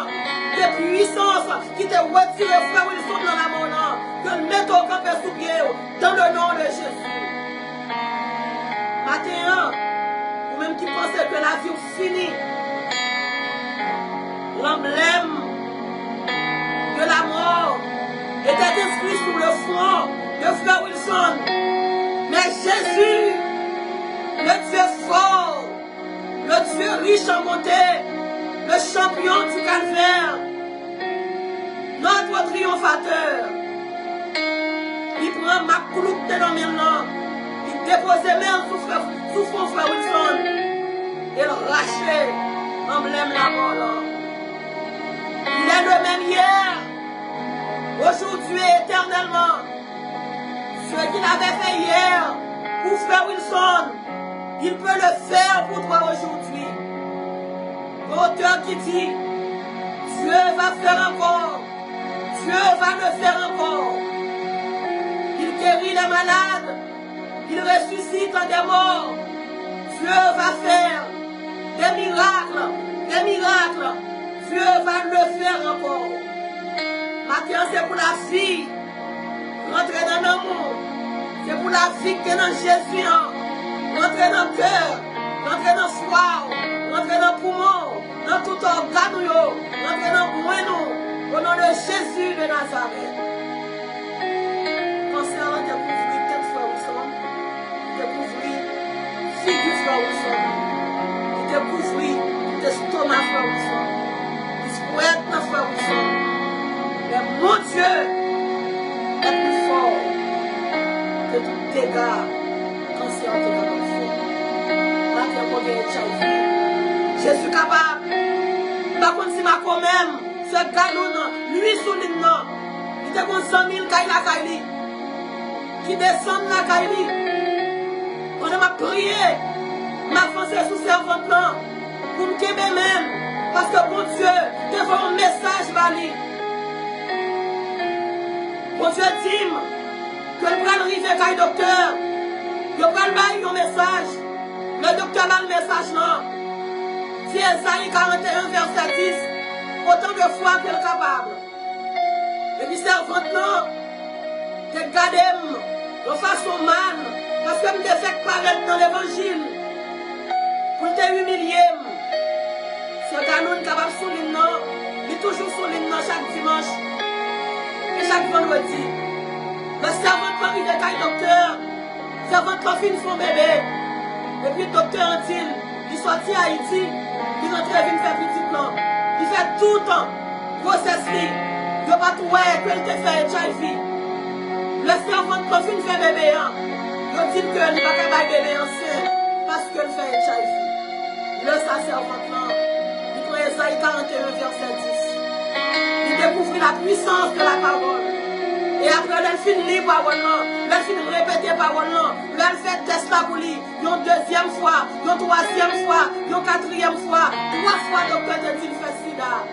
De puissance qui te retire frère Wilson dans la mort. Que le mettre au camp sous-pied dans le nom de Jésus. Matin, ou même qui pensait que la vie est finie. L'emblème de la mort était inscrit sur le front de frère Wilson. Mais Jésus le Dieu fort, le Dieu riche en bonté, le champion du calvaire, notre triomphateur. Il prend ma cloupe dans mes mains, il dépose même sous son frère Wilson, et le racheter emblème la mort. Il est le même hier, aujourd'hui et éternellement. Ce qu'il avait fait hier pour frère Wilson, il peut le faire pour toi aujourd'hui. L'auteur qui dit, Dieu va faire encore, Dieu va le faire encore. Il guérit les malades, il ressuscite des morts. Dieu va faire des miracles, des miracles. Dieu va le faire encore. Maintenant, c'est pour la vie. Rentrer dans l'amour. C'est pour la vie qui est dans Jésus. Rentrer dans le cœur. Rentrer dans le foie. Rentrer dans le poumon. Dans tout organe. Rentrer dans le moineau. Au nom de Jésus de Nazareth. Cancer, on découvrir tête frère Wilson. Découvrir figure frère Wilson. Découvrir l'estomac frère Wilson. L'histoire dans frère Wilson. Mais mon Dieu est plus fort que tout dégât cancer qui va le faire. Là, tu as pas gagné HIV. Je suis capable. Par contre, si ma même, ce gars-là, lui souligne, il était comme 100 000 Kaila Kaili, qui descendent la Kaili. On m'a prié, m'a foncé sous servante là, pour me québer même, parce que bon Dieu, devant un message valide. Bon Dieu dit que le bras arrive à le docteur, il va le un message. Le docteur a le message là. Si Esaïe 41, verset 10, autant de fois qu'elle est capable. Et puis servante là, de garder de façon mal, parce que je me fait paraître dans l'évangile, pour te humilier. Ce gars-là est capable de souligner, il est toujours souligné chaque dimanche. Et chaque vendredi, le servant va arriver avec le docteur, le servant va finir son bébé, et puis le docteur a dit, il sortit à Haïti, il rentre et vient faire petit plan. Il fait tout le temps, process, il ne va pas trouver qu'il te fait HIV. Le servant va finir faire bébé, il dit qu'il ne va pas faire bébé enceinte parce qu'il fait HIV. Le servant là, il prend Esaïe 41, verset 10. Il découvre la puissance de la parole. Et après, elle finit la parole, elle finit de répéter la parole, elle fait test la pour lui, une deuxième fois, une troisième fois, une quatrième fois, 3 fois, le docteur te dit qu'il fait sida.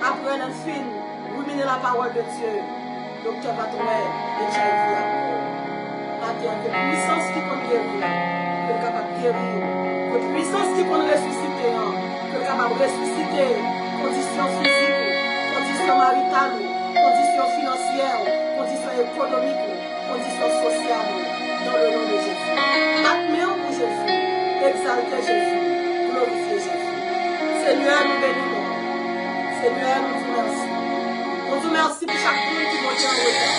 Après, elle finit de ruminer la parole de Dieu. Le docteur va trouver HIV encore. Maintenant, que puissance qui peut guérir, que est capable de guérir, que puissance qui peut ressusciter, que est capable de ressusciter, conditions physiques, conditions maritales, conditions financières, conditions économiques, conditions sociales, dans le nom de Jésus. Admirons pour Jésus, exaltez Jésus, glorifiez Jésus. Seigneur, nous bénissons. Seigneur, nous te remercions. Nous te remercions pour chaque monde qui monte en retard.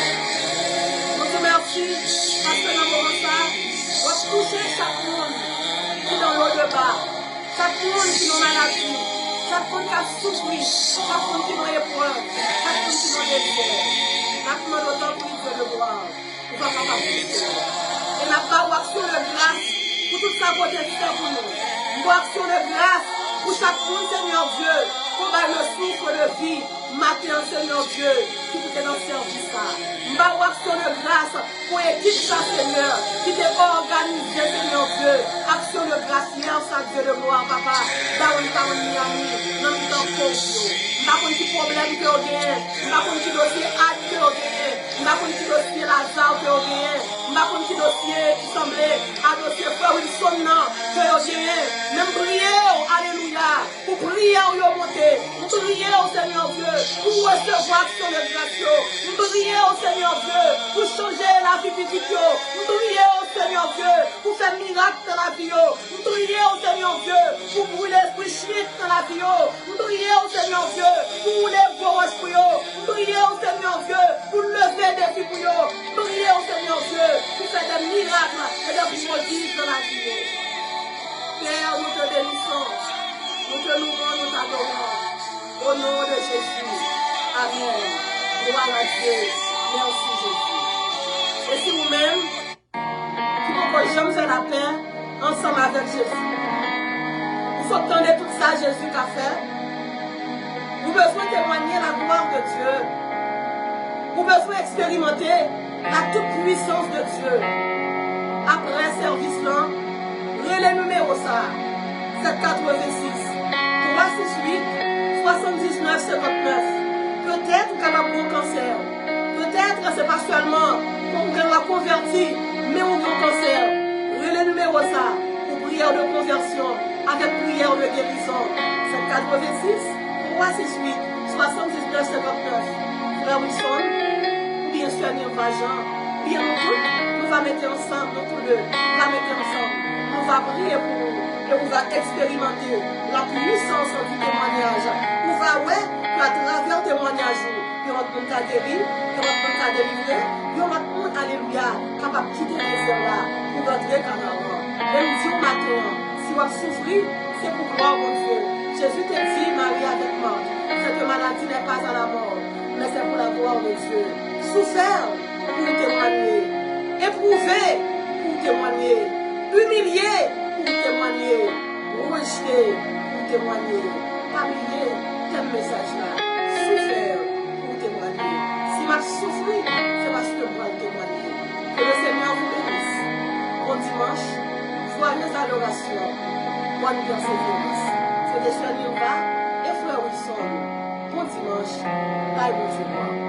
Nous te remercions parce que dans le moment ça, on va toucher chaque monde qui est dans l'eau de bas, chaque monde qui est dans la maladie. Chaque monde qui a souffert, chaque monde qui est dans l'épreuve, chaque monde qui est dans l'effort. Chaque monde autant pour lui de gloire. Nous ne sommes pas capables de faire. Et n'a pas une action de grâce pour toute sa beauté fait pour nous. Une action de grâce pour chaque monde, Seigneur Dieu, pour le souffle de vie, matin, Seigneur Dieu, qui peut dans le service. Une action de grâce pour l'équipe, Seigneur, qui t'est organisée, Seigneur Dieu. Action de grâce, merci à Dieu de gloire, papa. Dans le temps de Miami, dans le temps de Tokyo. N'a pas de problème que vous gagnez. N'a pas de dossier hâte que vous gagnez. N'a pas de dossier Lazare que vous gagnez. N'a pas de dossier qui semblait à dossier frère Wilson que vous gagnez. Même prier, alléluia. Pour prier, vous montez. Pour prier au Seigneur Dieu. Pour recevoir action de grâce. Pour prier au Seigneur Dieu. Pour changer la vie petite. Pour prier au Seigneur Dieu. Pour faire miracle dans la vie. Pour prier au Seigneur Dieu. Pour brûler l'esprit chiite dans la vie. Pour prier au Seigneur Dieu. Pour les gauches pour eux, priez au Seigneur Dieu, pour lever des filles pour eux, priez au Seigneur Dieu, pour faire des miracles et des prodiges dans la vie. louons, nous t'adorons. Au nom de Jésus. Amen. Gloire à Dieu. Merci Jésus. Et si vous-même, qui pouvez jamais faire la paix ensemble avec Jésus. Vous entendez tout ça, Jésus qu'a fait. Vous avez besoin de témoigner la gloire de Dieu. Vous avez besoin d'expérimenter la toute puissance de Dieu. Après service là, relais numéro ça, 786 368 79 59. Peut-être qu'on a un cancer. Peut-être que ce n'est pas seulement qu'on va convertir, mais on va cancer. Relais numéro ça, pour prière de conversion, avec prière de guérison. 786 368 79 59. Frère Wilson, bien sûr, Nirvajan, bien nous tous, nous va mettre ensemble, nous tous deux, on va mettre ensemble. On va prier pour vous et on va expérimenter la puissance du témoignage. On va, ouais, qu'à travers le témoignage, il y aura un cas guéri, il y aura un cas délivré, il y aura un alléluia, capable de quitter les désert là, pour rentrer Canaan. Et nous disons maintenant, si vous souffrez, c'est pour gloire, mon Dieu. Jésus te dit, Marie avec Marthe, cette maladie n'est pas à la mort, mais c'est pour la gloire de Dieu. Souffert pour témoigner, éprouvé pour témoigner, humilié pour témoigner, rejeté pour témoigner. Pas oublier quel message là, souffert pour témoigner. Si ma souffri, c'est parce que moi témoigner. Que le Seigneur vous bénisse. Bon dimanche, joyeuse adoration, bonne persévérance. C'est des frères Nirva et frère Wilson. Bon dimanche, bye bon dimanche.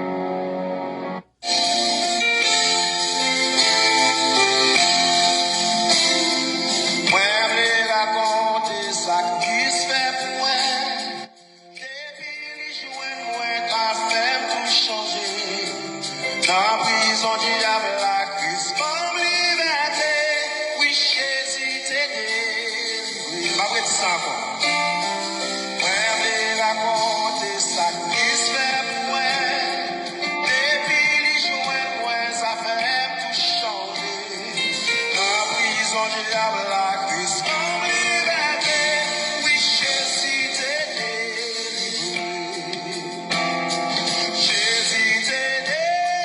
Dans prison diable la crise comme liberté, oui Jésus t'est délivré. Ma vraie dit ça encore. Moi me raconter ça qui se fait pour moi. Depuis les jours moi ça fait tout changer. Dans prison diable la crise comme liberté, oui Jésus t'est délivré. Jésus t'est délivré.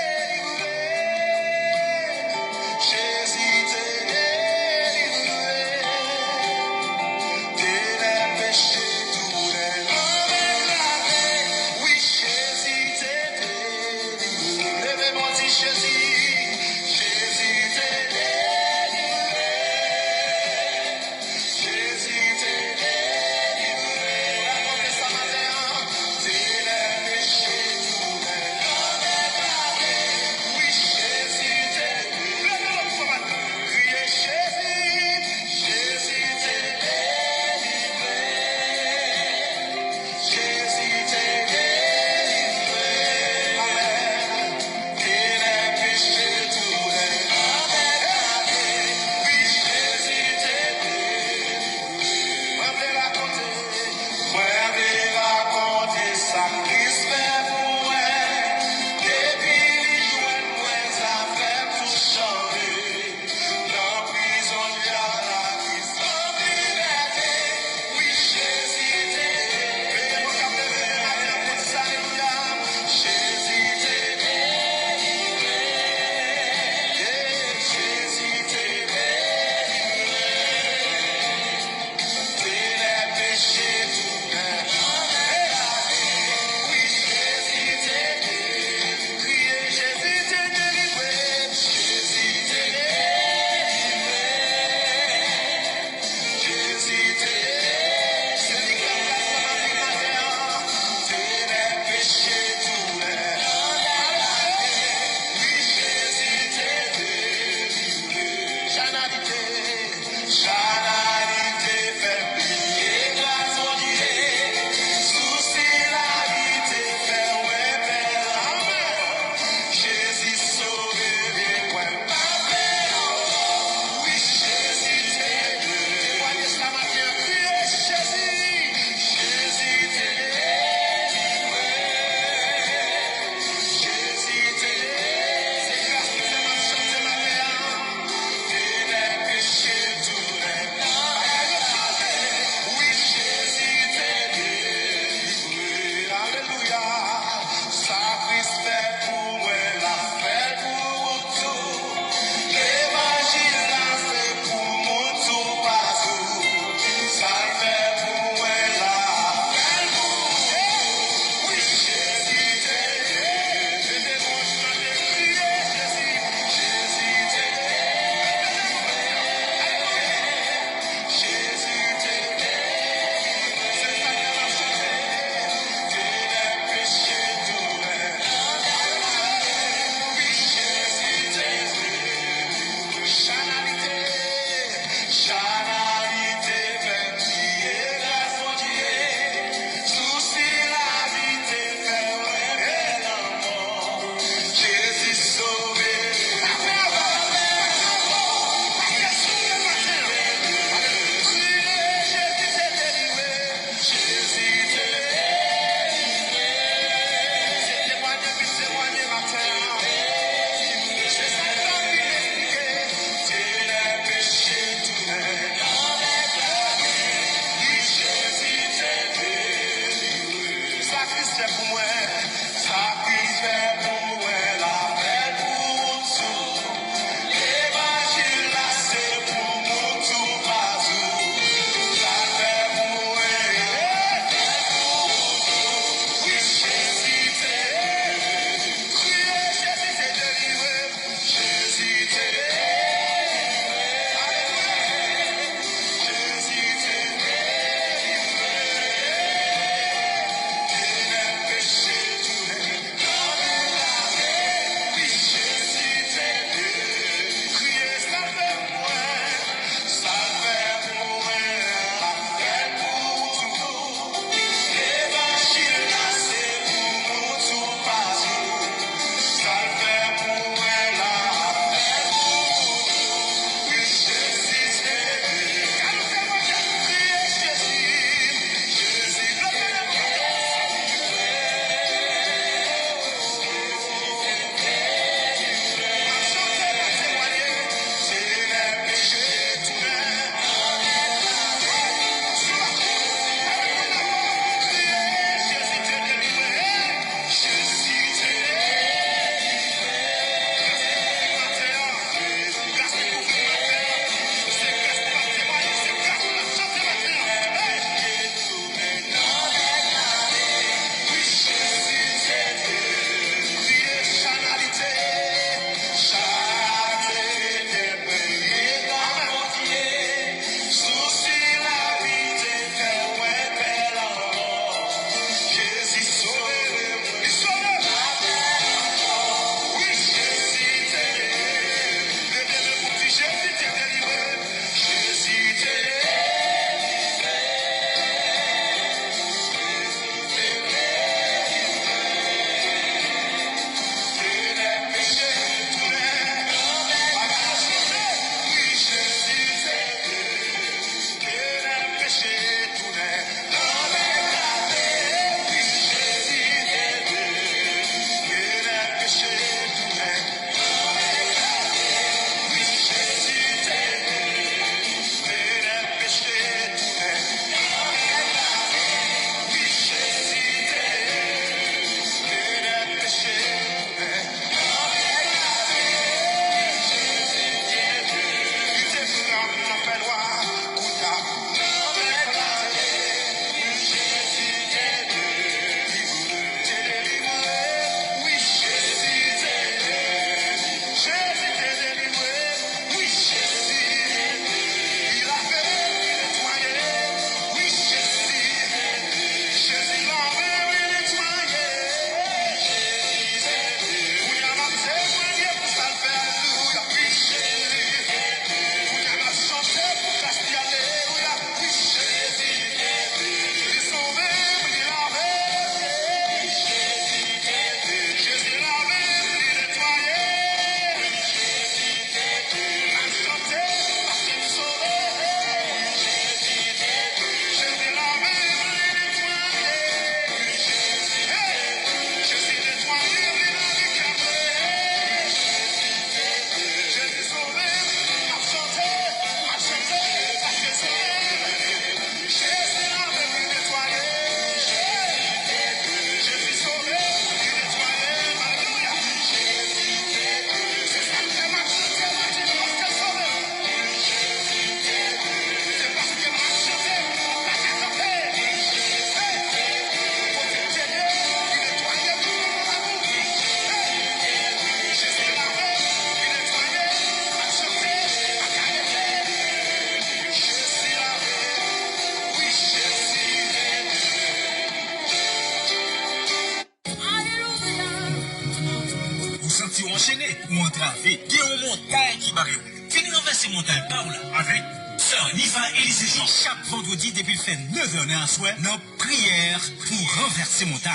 ou entravé, il y a une montagne qui barre. Fini renverser montagne par là avec Sœur Niva Élysée Jean. Chaque vendredi, depuis le fait 9h dans la soirée, nos prières pour renverser montagne.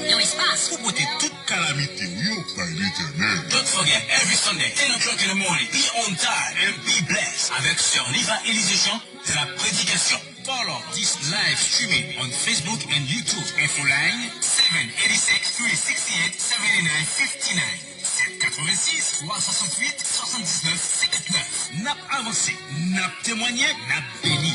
No espace. Pour porter toute calamité, yo, by l'éternel. Don't forget, every Sunday, 10 o'clock in the morning, be on time and be blessed. Avec Sœur Niva Élysée Jean, c'est la prédication. Follow this live streaming on Facebook and YouTube. Info line 786 368 7959. 786 368 79 59. Nap avancé, nap témoigné, nap béni.